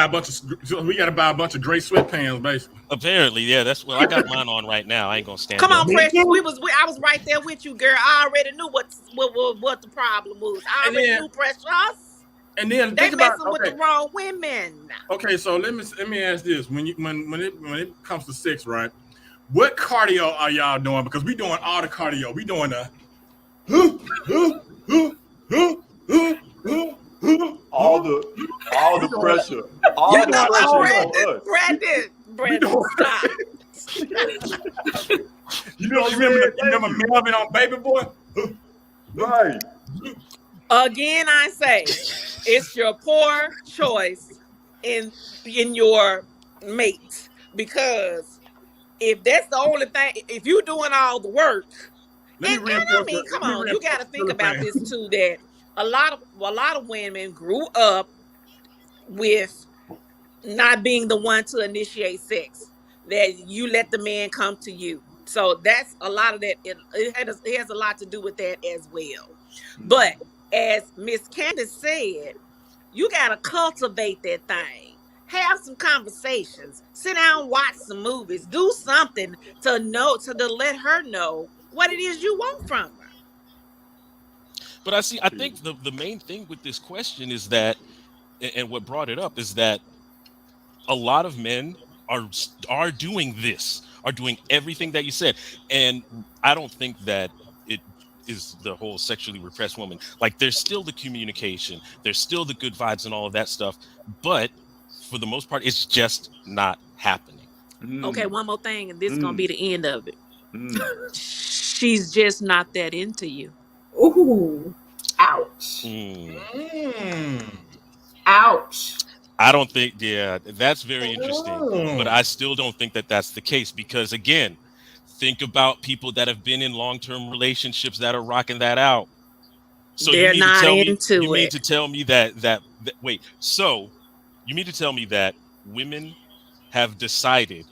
buy a bunch of gray sweatpants, basically. Apparently, yeah. I got mine on right now. I ain't gonna stand. Come on, Precious. I was right there with you, girl. I already knew what the problem was. I already knew, Precious. And then they messing with the wrong women. Okay, so let me ask this: when it comes to sex, right? What cardio are y'all doing? Because we doing all the cardio. We doing the all the pressure. Brandon, stop. You remember Melvin on Baby Boy? Right. Again, I say it's your poor choice in your mate, because if that's the only thing, if you're doing all the work, come on, you got to think about this too. That a lot of women grew up with not being the one to initiate sex. That you let the man come to you. So that's a lot of that. It has a lot to do with that as well. But as Miss Candace said, you got to cultivate that thing. Have some conversations. Sit down, watch some movies. Do something to let her know what it is you want from her. But I think the main thing with this question is that, and what brought it up is that a lot of men are doing this, are doing everything that you said. And I don't think that it is the whole sexually repressed woman. Like, there's still the communication, there's still the good vibes and all of that stuff. But for the most part, it's just not happening. Okay, one more thing, and this is going to be the end of it. She's just not that into you. Ooh. Ouch. Ouch. I don't think, that's very interesting. But I still don't think that that's the case, because, again, think about people that have been in long-term relationships that are rocking that out. So they're not into it. You mean to tell me that wait, so you mean to tell me that women have decided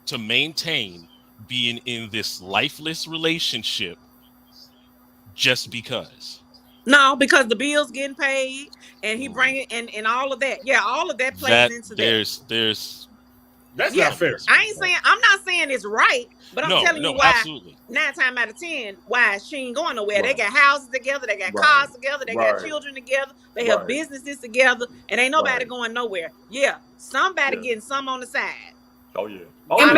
to maintain being in this lifeless relationship just because? No, because the bills getting paid and he bringing and all of that. Yeah, all of that plays That into there's That's yeah, not fair. I'm not saying it's right, but I'm telling you why. Absolutely. 9 times out of 10, why she ain't going nowhere. Right. They got houses together, they got cars together, they got children together, they have businesses together, and ain't nobody going nowhere. Yeah, somebody getting some on the side. Oh yeah. And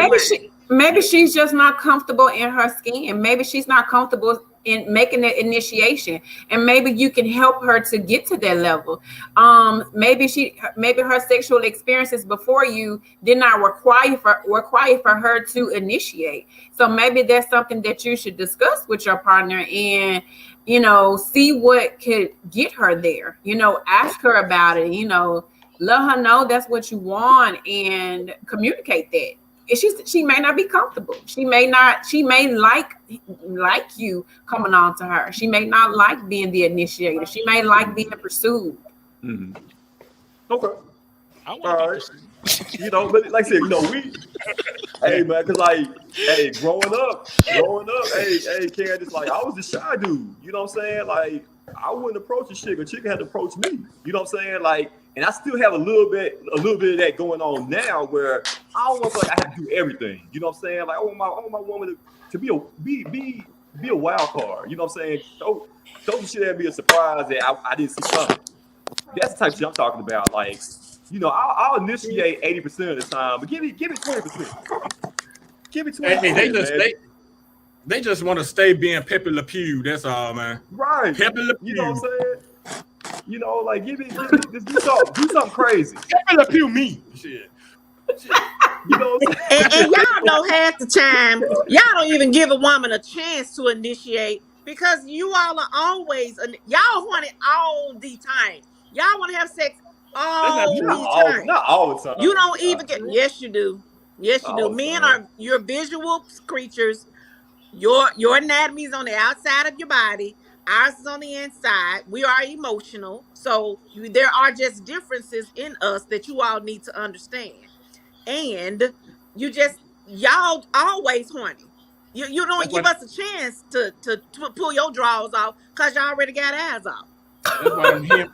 maybe she's just not comfortable in her skin. Maybe she's not comfortable in making the initiation, and maybe you can help her to get to that level. Maybe her sexual experiences before you did not require for her to initiate. So maybe that's something that you should discuss with your partner and see what could get her there. Ask her about it. Let her know that's what you want and communicate that. She may not be comfortable. She may like you coming on to her. She may not like being the initiator. She may like being pursued. Mm-hmm. Okay. All right. But like I said, we, hey man, cause growing up, hey, Candace, I was the shy dude. You know what I'm saying? I wouldn't approach a chick had to approach me. You know what I'm saying? And I still have a little bit of that going on now, where I don't want to feel like I have to do everything. You know what I'm saying? I want my woman to be a wild card. You know what I'm saying? Throw some shit at me a surprise that I didn't see coming. That's the type of shit I'm talking about. I'll initiate 80% of the time, but give me 20%. Give me 20%. They just want to stay being Pepe Le Pew. That's all, man. Right. Pepe Le Pew. You know what I'm saying? Give me just do something crazy. Pepe Le Pew me. Shit. You know what I'm saying? And y'all know half the time, y'all don't even give a woman a chance to initiate because you all are always, y'all want it all the time. Y'all want to have sex all the time. Not all the time. You don't even get, yes, you do. Yes, you do. Men you're visual creatures. Your anatomy is on the outside of your body. Ours is on the inside. We are emotional. So there are just differences in us that you all need to understand. And y'all always horny. You don't give us a chance to pull your drawers off because y'all already got ass off.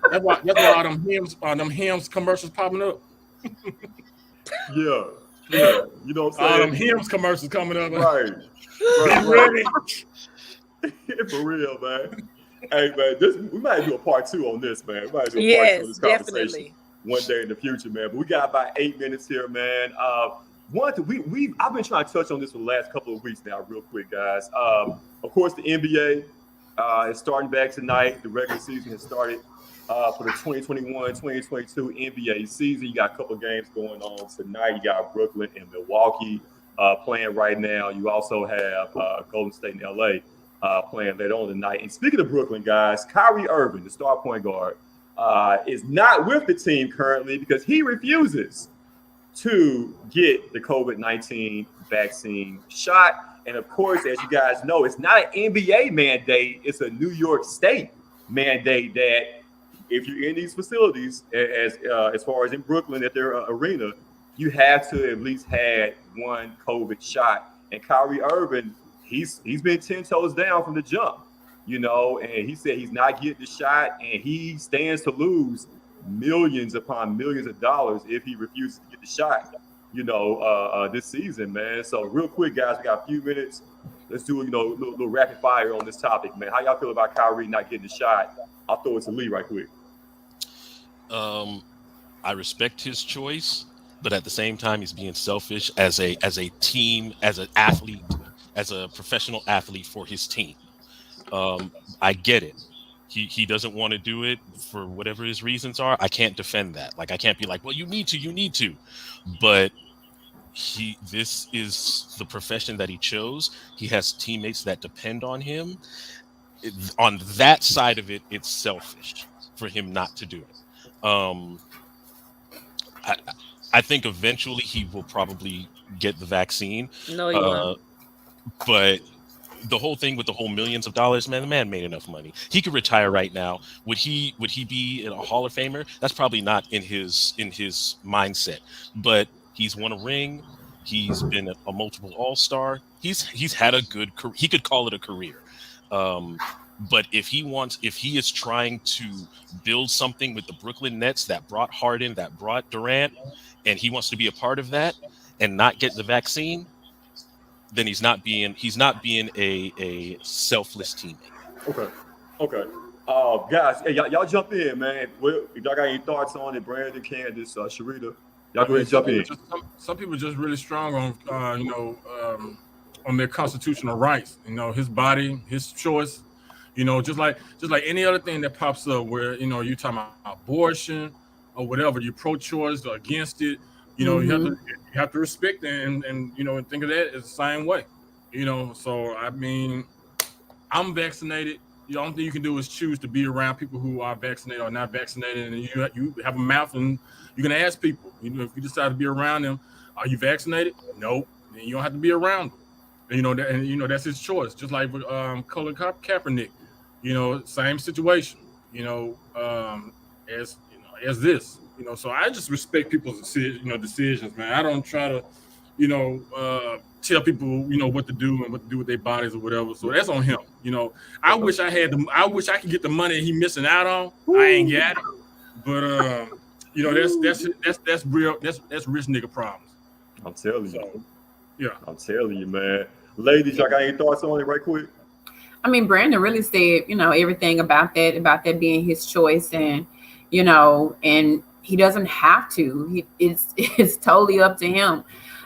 That's why all them hymns commercials popping up. Yeah. You know what I'm saying? All them hymns commercials coming up. Right. Be ready. For real, man. Hey, man, we might do a part 2 on this, man. We might do a part 2 on this conversation definitely. One day in the future, man. But we got about 8 minutes here, man. I've been trying to touch on this for the last couple of weeks now, real quick, guys. Of course, the NBA is starting back tonight. The regular season has started for the 2021-2022 NBA season. You got a couple of games going on tonight. You got Brooklyn and Milwaukee playing right now. You also have Golden State and LA playing later on tonight. And speaking of Brooklyn, guys, KYRIE Irving, the star point guard, is not with the team currently because he refuses to get the COVID-19 vaccine shot. And of course, as you guys know, it's not an NBA mandate. It's a New York State mandate that if you're in these facilities, as far as in Brooklyn at their arena, you have to at least had one COVID shot. And KYRIE Irving, he's been 10 toes down from the jump, and he said he's not getting the shot, and he stands to lose millions upon millions of dollars if he refuses to get the shot, this season, man. So real quick, guys, we got a few minutes. Let's do little rapid fire on this topic, man. How y'all feel about KYRIE not getting the shot? I'll throw it to Lee right quick. I respect his choice, but at the same time, he's being selfish as a team, as an athlete, as a professional athlete for his team. I get it. He doesn't want to do it for whatever his reasons are. I can't defend that. I can't be like, well, you need to. But this is the profession that he chose. He has teammates that depend on him. On that side of it, it's selfish for him not to do it. I think eventually he will probably get the vaccine. No, he won't. But the whole thing with the whole millions of dollars, man, the man made enough money. He could retire right now. Would he be a Hall of Famer? That's probably not in his mindset. But he's won a ring. He's been a multiple All-Star. He's had a good career. He could call it a career. But if he is trying to build something with the Brooklyn Nets that brought Harden, that brought Durant, and he wants to be a part of that and not get the vaccine, then he's not being a selfless teammate. Okay. Guys, hey, y'all jump in, man. If y'all got any thoughts on it, Brandon, Candace, Sharita, y'all go ahead and jump in. Some people just really strong on, on their constitutional rights. His body, his choice. Just like any other thing that pops up where, you're talking about abortion or whatever, you're pro-choice or against it, you have to respect it and think of that as the same way. So I mean, I'm vaccinated. The only thing you can do is choose to be around people who are vaccinated or not vaccinated, and you have a mouth and you can ask people. If you decide to be around them, are you vaccinated? Nope. Then you don't have to be around them. That's his choice. Just like with Colin Kaepernick, same situation. As this. So I just respect people's decisions, man. I don't try to, tell people, what to do and what to do with their bodies or whatever. So that's on him. I wish I could get the money he missing out on. I ain't got it. But that's real. That's rich nigga problems. I'm telling you. Yeah. I'm telling you, man. Ladies, y'all got any thoughts on it right quick? I mean, Brandon really said, everything about that being his choice, and and he doesn't have to. It's totally up to him.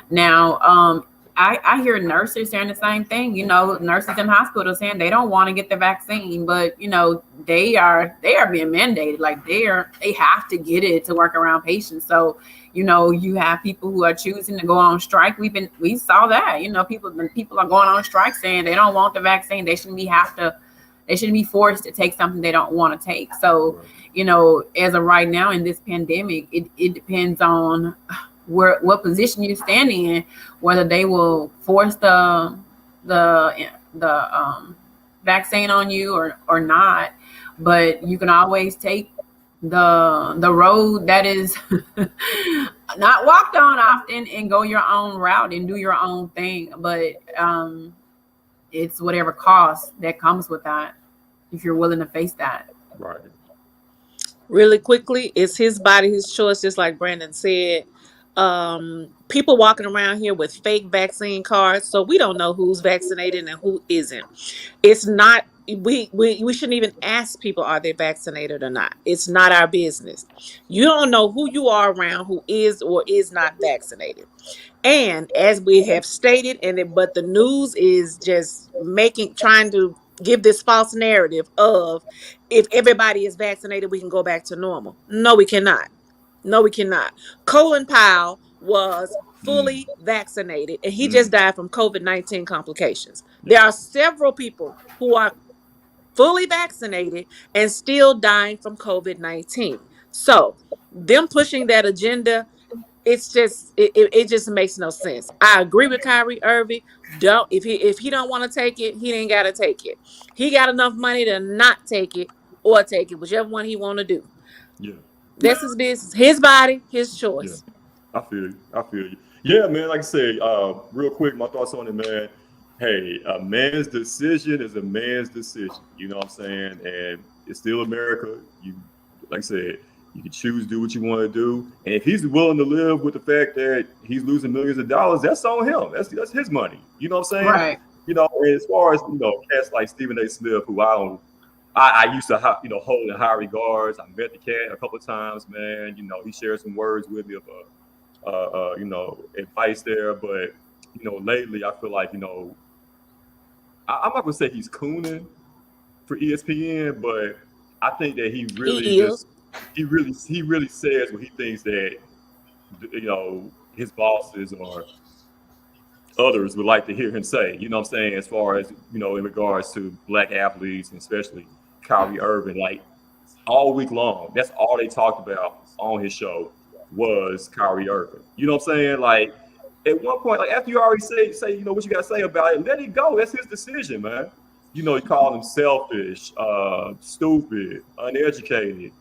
Now, I hear nurses saying the same thing. Nurses in hospitals saying they don't want to get the vaccine, but they are being mandated. Like they have to get it to work around patients. So you have people who are choosing to go on strike. We saw that. People are going on strike saying they don't want the vaccine. They shouldn't be forced to take something they don't want to take. So as of right now in this pandemic, it depends on what position you stand in, whether they will force the vaccine on you or not. But you can always take the road that is not walked on often and go your own route and do your own thing. But it's whatever cost that comes with that, if you're willing to face that. Right. Really quickly, it's his body, his choice, just like Brandon said. People walking around here with fake vaccine cards, so we don't know who's vaccinated and who isn't. It's not, we shouldn't even ask people, are they vaccinated or not? It's not our business. You don't know who you are around who is or is not vaccinated. And as we have stated, but the news is just trying to give this false narrative of, if everybody is vaccinated, we can go back to normal. No, we cannot. Colin Powell was fully vaccinated, and he just died from COVID-19 complications. There are several people who are fully vaccinated and still dying from COVID-19. So them pushing that agenda, it's just it just makes no sense. I agree with Kyrie Irving. If he don't want to take it, he ain't got to take it. He got enough money to not take it or take it, whichever one he want to do. Yeah. That's his business, his body, his choice. Yeah. I feel you. Yeah, man. Like I said, real quick, my thoughts on it, man. Hey, a man's decision is a man's decision. You know what I'm saying? And it's still America. Like I said, you can choose to do what you want to do. And if he's willing to live with the fact that he's losing millions of dollars, that's on him. That's his money. You know what I'm saying? Right. As far as, cats like Stephen A. Smith, who I used to hold in high regards. I met the cat a couple of times, man. He shared some words with me of advice there. But, lately I feel like, I'm not gonna say he's cooning for ESPN, but I think that he really says what he thinks that his bosses or others would like to hear him say. You know what I'm saying? As far as in regards to black athletes, and especially Kyrie Irving, like all week long, that's all they talked about on his show was Kyrie Irving. You know what I'm saying? Like at one point, like after you already say what you got to say about it, let it go. That's his decision, man. He called him selfish, stupid, uneducated.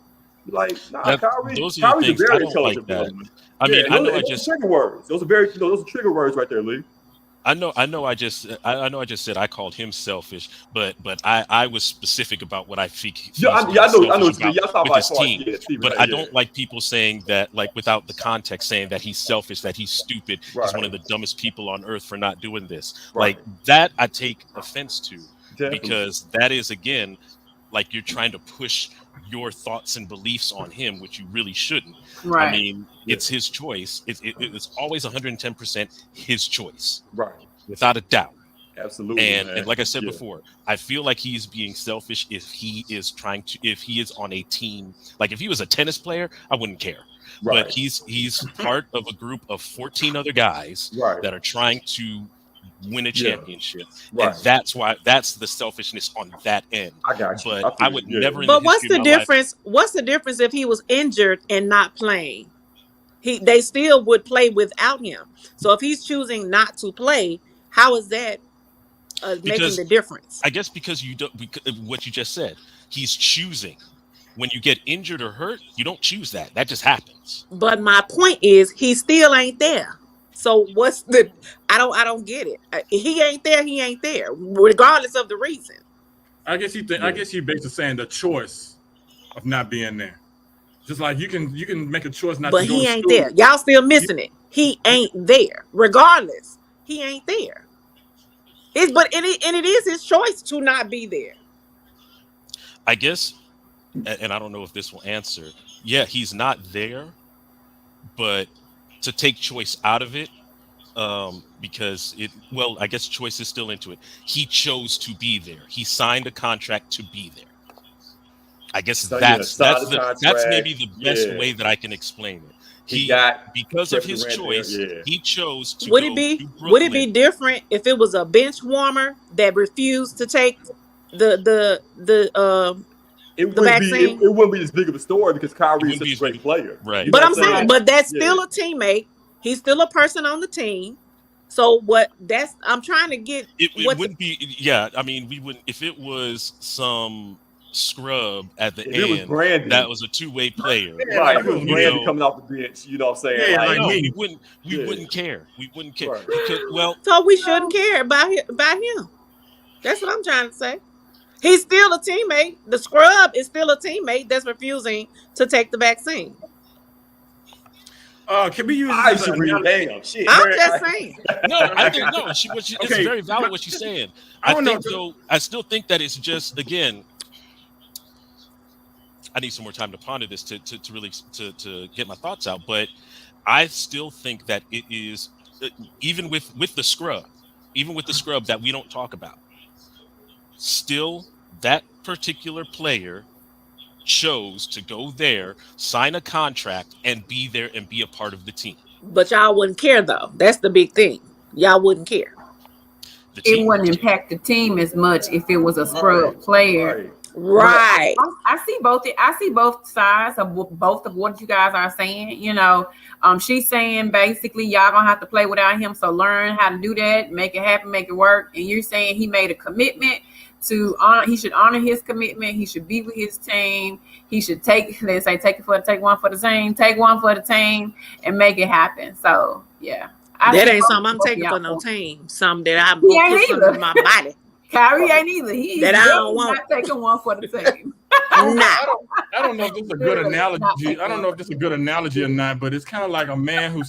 Like, nah, Kyrie's a very intelligent man. I mean, I know I those just are trigger words. Those are very, those are trigger words right there, Lee. I know I just said I called him selfish, but I was specific about what I think he's Yeah, being I know selfish what you mean. about Y'all talking with about his as far as team. Steven But A, I don't like people saying that, like, without the context, saying that he's selfish, that he's stupid, he's one of the dumbest people on earth for not doing this. Right. Like that I take offense to, Definitely. because that is, again, like you're trying to push your thoughts and beliefs on him, which you really shouldn't. Right. I mean, it's his choice. It's always 110% his choice, Right. without a doubt. Absolutely. And like I said before, I feel like he's being selfish if he is on a team. Like if he was a tennis player, I wouldn't care. Right. But he's part of a group of 14 other guys that are trying to win a championship. Right. And that's the selfishness on that end. I got you. But I would never in But the what's history the of my life. difference? What's the difference if he was injured and not playing? They still would play without him. So if he's choosing not to play, how is that making the difference? I guess because what you just said, he's choosing. When you get injured or hurt, you don't choose that. That just happens. But my point is, he still ain't there. So what's the? I don't get it. He ain't there. He ain't there, regardless of the reason. I guess I guess he basically saying the choice of not being there. Just like you can make a choice not to go to school. But he ain't there. Y'all still missing it. He ain't there. Regardless, he ain't there. It is his choice to not be there. I guess, and I don't know if this will answer. Yeah, he's not there, but to take choice out of it, because I guess choice is still into it. He chose to be there. He signed a contract to be there. I guess that's maybe the best way that I can explain it. Because of his choice, he chose to Would it be different if it was a bench warmer that refused to take the vaccine? It wouldn't be as big of a story because Kyrie is such a great player. Right. But I'm saying, but that's still a teammate. He's still a person on the team. So I'm trying to get it wouldn't be. Yeah, I mean, we wouldn't if it was some scrub at the end. That was a two-way player. Right. If it was Brandon coming off the bench, you know what I'm saying? Yeah, like, no, we wouldn't care. We wouldn't care. Right. Because, so we shouldn't care about him. That's what I'm trying to say. He's still a teammate. The scrub is still a teammate that's refusing to take the vaccine. Can we use I should read damn shit. I'm just saying. No, I think no. It's very valid what she's saying. I still think that it's just, again, I need some more time to ponder this to really get my thoughts out. But I still think that it is, even with the scrub that we don't talk about, still that particular player chose to go there, sign a contract, and be there and be a part of the team. But y'all wouldn't care, though. That's the big thing. Y'all wouldn't care. It wouldn't impact the team as much if it was a scrub player. Right. I see both sides of both of what you guys are saying. You know, she's saying basically y'all gonna have to play without him, so learn how to do that, make it happen, make it work. And you're saying he made a commitment to he should honor his commitment. He should be with his team. He should take one for the team and make it happen. So yeah. That ain't something I'm taking for no team. Something that I'm putting in my body. Kyrie ain't either. He's that I don't want. Not taking one for the team. I don't know if this is a good analogy. I don't know if this is a good analogy or not, but it's kind of like a man who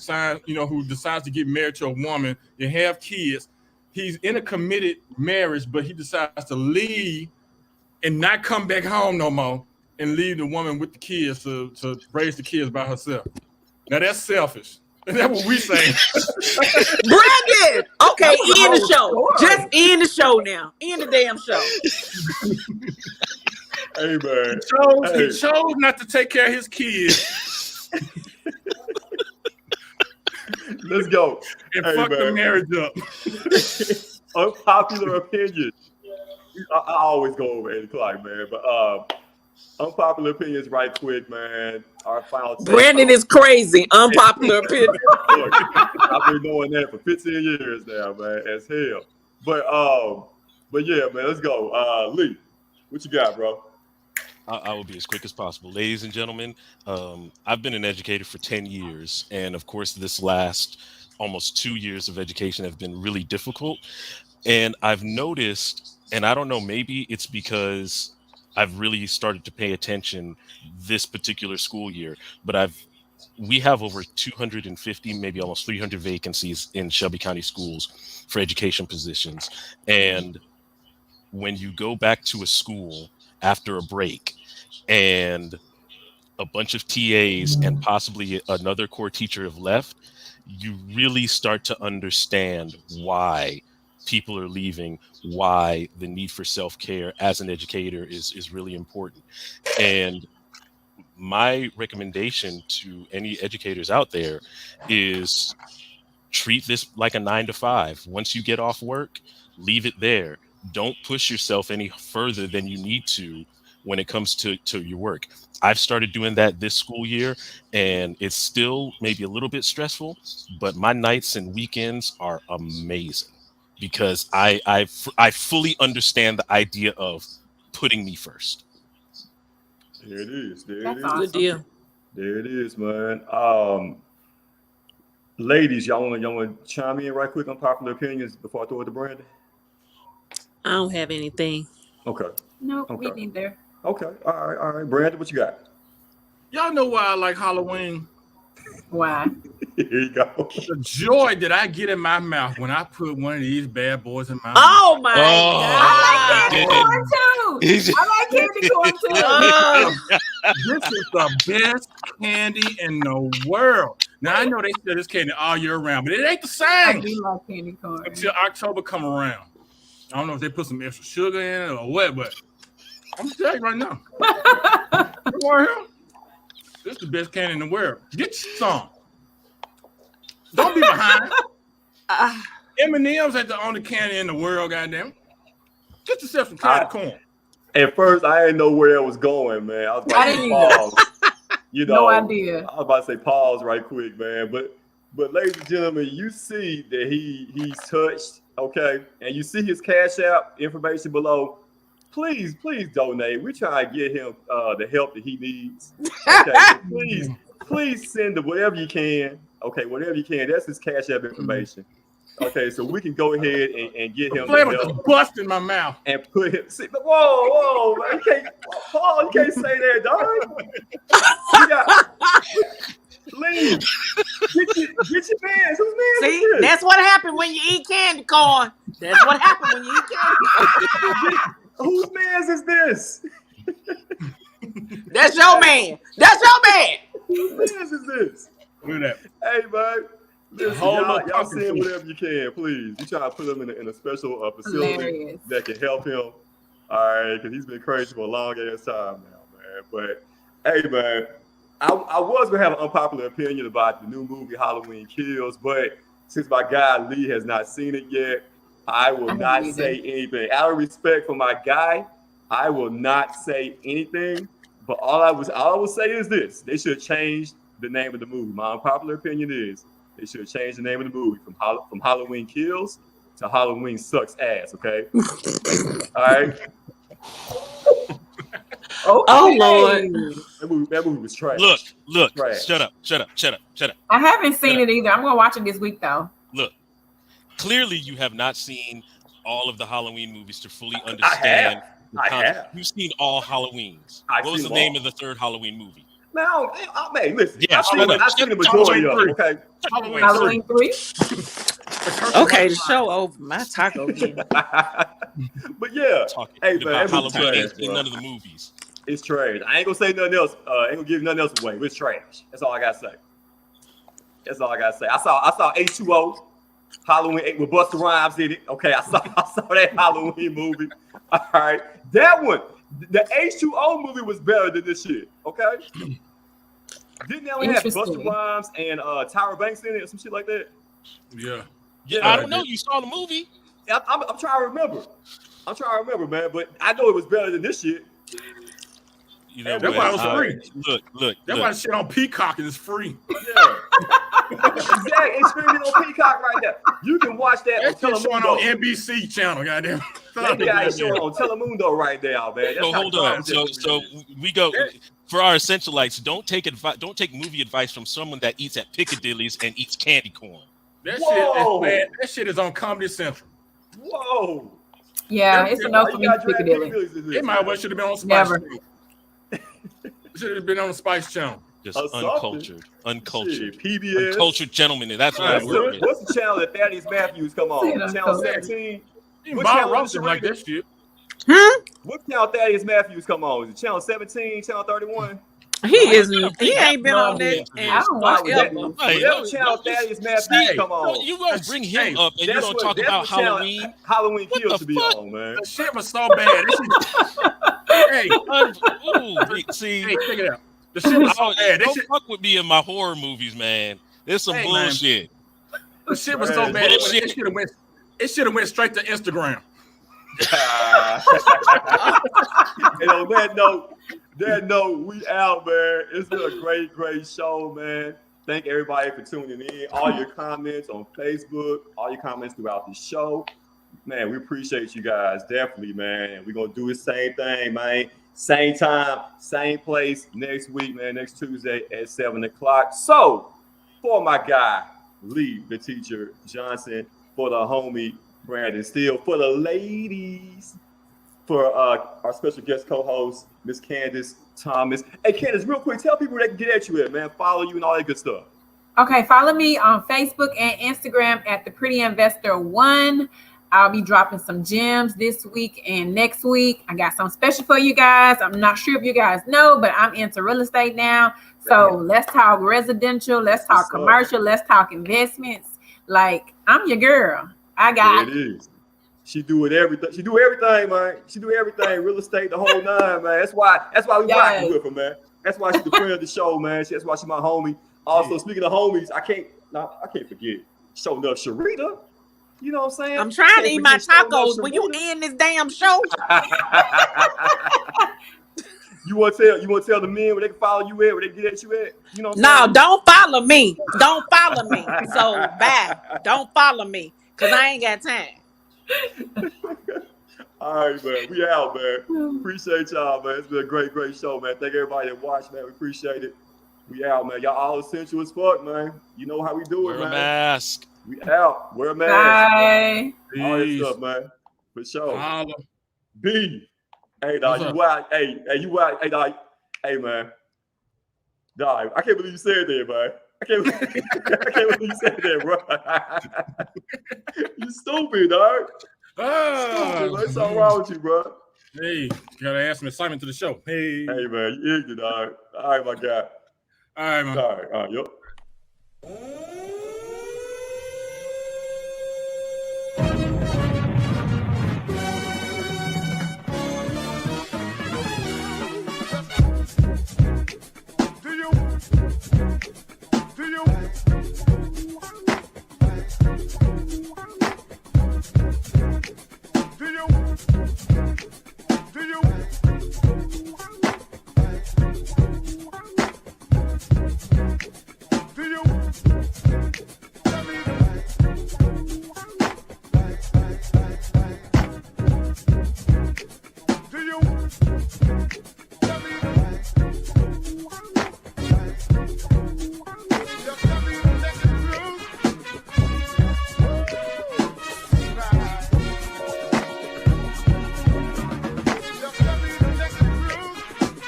decides to get married to a woman. You have kids. He's in a committed marriage, but he decides to leave and not come back home no more and leave the woman with the kids to raise the kids by herself. Now that's selfish. That's what we saying. Brandon! Okay, end the show. Just end the show now. End the damn show. Hey, man. He chose not to take care of his kids. Let's go. And fuck the marriage up. Unpopular opinion. I always go over 8 o'clock, man. But unpopular opinions right quick, man. Our final Brandon is crazy. Unpopular opinion. Look, I've been doing that for 15 years now, man. As hell. But yeah, man, let's go. Lee, what you got, bro? I will be as quick as possible. Ladies and gentlemen, I've been an educator for 10 years. And of course, this last almost 2 years of education have been really difficult. And I've noticed, and I don't know, maybe it's because I've really started to pay attention this particular school year, but we have over 250, maybe almost 300 vacancies in Shelby County schools for education positions. And when you go back to a school after a break and a bunch of TAs and possibly another core teacher have left, you really start to understand why people are leaving, why the need for self-care as an educator is really important. And my recommendation to any educators out there is treat this like a 9 to 5. Once you get off work, leave it there. Don't push yourself any further than you need to when it comes to your work. I've started doing that this school year, and it's still maybe a little bit stressful, but my nights and weekends are amazing because I fully understand the idea of putting me first. There it is. There That's it is. awesome. Good deal. There it is, man. Ladies, y'all want to chime in right quick on popular opinions before I throw it to Brandon? I don't have anything. Okay. No, Okay. me neither. Okay. All right. Brandon, what you got? Y'all know why I like Halloween? Why? Here you go. The joy that I get in my mouth when I put one of these bad boys in my mouth. Oh my I like God. candy corn too. I like candy corn too. This is the best candy in the world. Now I know they sell this candy all year round, but it ain't the I same do like candy corn. until October come around. I don't know if they put some extra sugar in it or what, but I'm telling you right now. Come on here. This is the best candy in the world. Get you some. Don't be behind. M&M's ain't the only candy in the world, goddamn. Get yourself some candy corn. At first, I didn't know where it was going, man. I was about to say pause. You know, No idea. I was about to say pause right quick, man. But ladies and gentlemen, you see that he's touched, okay? And you see his Cash App information below. Please donate. We're trying to get him the help that he needs. Okay, so please send whatever you can. Okay, whatever you can. That's his Cash App information. Okay, so we can go ahead and get him. Flavor just bust in my mouth. And put him. See, whoa, man! You can't say that, dog. Please get your man's. Whose man's See, is this? that's what happened when you eat candy corn. That's what happened when you eat candy corn. Whose man's is this? That's your man. That's your man. Whose man's is this? Look at that. Hey, man. Listen, Whole y'all little pumpkin send soup. whatever you can, please. You try to put him in a special facility Hilarious. that can help him. All right, because he's been crazy for a long ass time now, man. But hey, man, I was gonna have an unpopular opinion about the new movie Halloween Kills, but since my guy Lee has not seen it yet, I will not say anything. Out of respect for my guy, I will not say anything. But all I will say is this: they should change the name of the movie. My unpopular opinion is they should change the name of the movie from Halloween Kills to Halloween Sucks Ass. Okay. All right. Okay. Oh Lord. That movie was trash. Look. Trash. Shut up. I haven't seen it either. I'm gonna watch it this week though. Look, clearly you have not seen all of the Halloween movies to fully understand. I have. You've seen all Halloweens. I've What was seen the name all. of the third Halloween movie? Man, listen. Yeah, I've seen the majority of it. Okay. Halloween 3. Okay, the show over. My taco again. But yeah, Talking hey man, about it's Halloween trash, ain't seen bro. none of the movies. It's trash. I ain't gonna say nothing else. Ain't gonna give nothing else away. It's trash. That's all I gotta say. I saw H2O, Halloween 8 with Busta Rhymes in it. Okay, I saw that Halloween movie. All right, that one. The H2O movie was better than this shit. Okay. Didn't they only have Busta Rhymes and Tyra Banks in it or some shit like that? Yeah. I don't know. You saw the movie. I'm trying to remember. Man. But I know it was better than this shit. You know, That's why it was free. Look. That's why shit on Peacock is free. Yeah. Exactly. It's streaming on Peacock right now. You can watch that That's just showing on NBC channel, goddamn. Maybe I ain't showing on Telemundo right now, man. That's hold on. So we go for our essentialites. Don't take advice. Don't take movie advice from someone that eats at Piccadilly's and eats candy corn. That shit, man. That shit is on Comedy Central. Whoa. Yeah, it's enough for me. Piccadilly. It might well should have been on Spice. Should have been on the Spice Channel. Just uncultured, shit, PBS, uncultured gentlemen. That's what I work with. What's the channel that Thaddeus Matthews come on? Channel 17. What channel like that shit? What channel Thaddeus Matthews come on? Is it channel 17, channel 31? He ain't been on that. I don't watch that. Whatever channel Thaddeus Matthews come on. You gonna bring him up and you gonna talk about Halloween? Halloween Kills to be on, man. The shit was so bad. See, hey, check it out. The shit was so bad. Don't fuck with me in my horror movies, man. There's some bullshit. The shit was so bad. It should have went straight to Instagram. And on that note, we out, man. It's been a great show, man. Thank everybody for tuning in. All your comments on Facebook, all your comments throughout the show. Man, we appreciate you guys. Definitely, man. We're going to do the same thing, man. Same time, same place next week, man. Next Tuesday at 7 o'clock. So, for my guy, Lee, the teacher, Johnson, for the homie, Brandon Steele, for the ladies, for our special guest co-host, Miss Candace Thomas. Hey, Candace, real quick, tell people they can get at you at, man. Follow you and all that good stuff. Okay, follow me on Facebook and Instagram at The Pretty Investor 1. I'll be dropping some gems this week and next week. I got something special for you guys. I'm not sure if you guys know, but I'm into real estate now. So let's talk residential. Let's talk commercial. Let's talk investments. Like, I'm your girl. I got it. Is. She do everything. She do everything, man. She do everything. Real estate, the whole nine, man. That's why we rocking with her, man. That's why she's the friend of the show, man. That's why she's my homie. Also, speaking of homies, I can't forget showing up Sharita. You know what I'm saying? I'm trying to eat my tacos. Will you end this damn show? You want to tell the men where they can follow you at, where they can get at you at? You know what I'm saying? Don't follow me. Don't follow me. So bad. Don't follow me, because I ain't got time. All right, man. We out, man. Appreciate y'all, man. It's been a great show, man. Thank everybody that watched, man. We appreciate it. We out, man. Y'all all essential as fuck, man. You know how we do it, man. Wear a mask. We out. Wear a mask. Bye. All that stuff, man. For sure. B. Hey, dog, you out. Hey, you out. Hey, dog. Hey, man. Dog, I can't believe you said that, man. I can't believe you said that, bro. You stupid, dog. Stupid, man. What's all wrong with you, bro? Hey, you gotta add some excitement to the show. Hey, man, you ignorant, dog. All right, my guy. All right, man. All right, yup.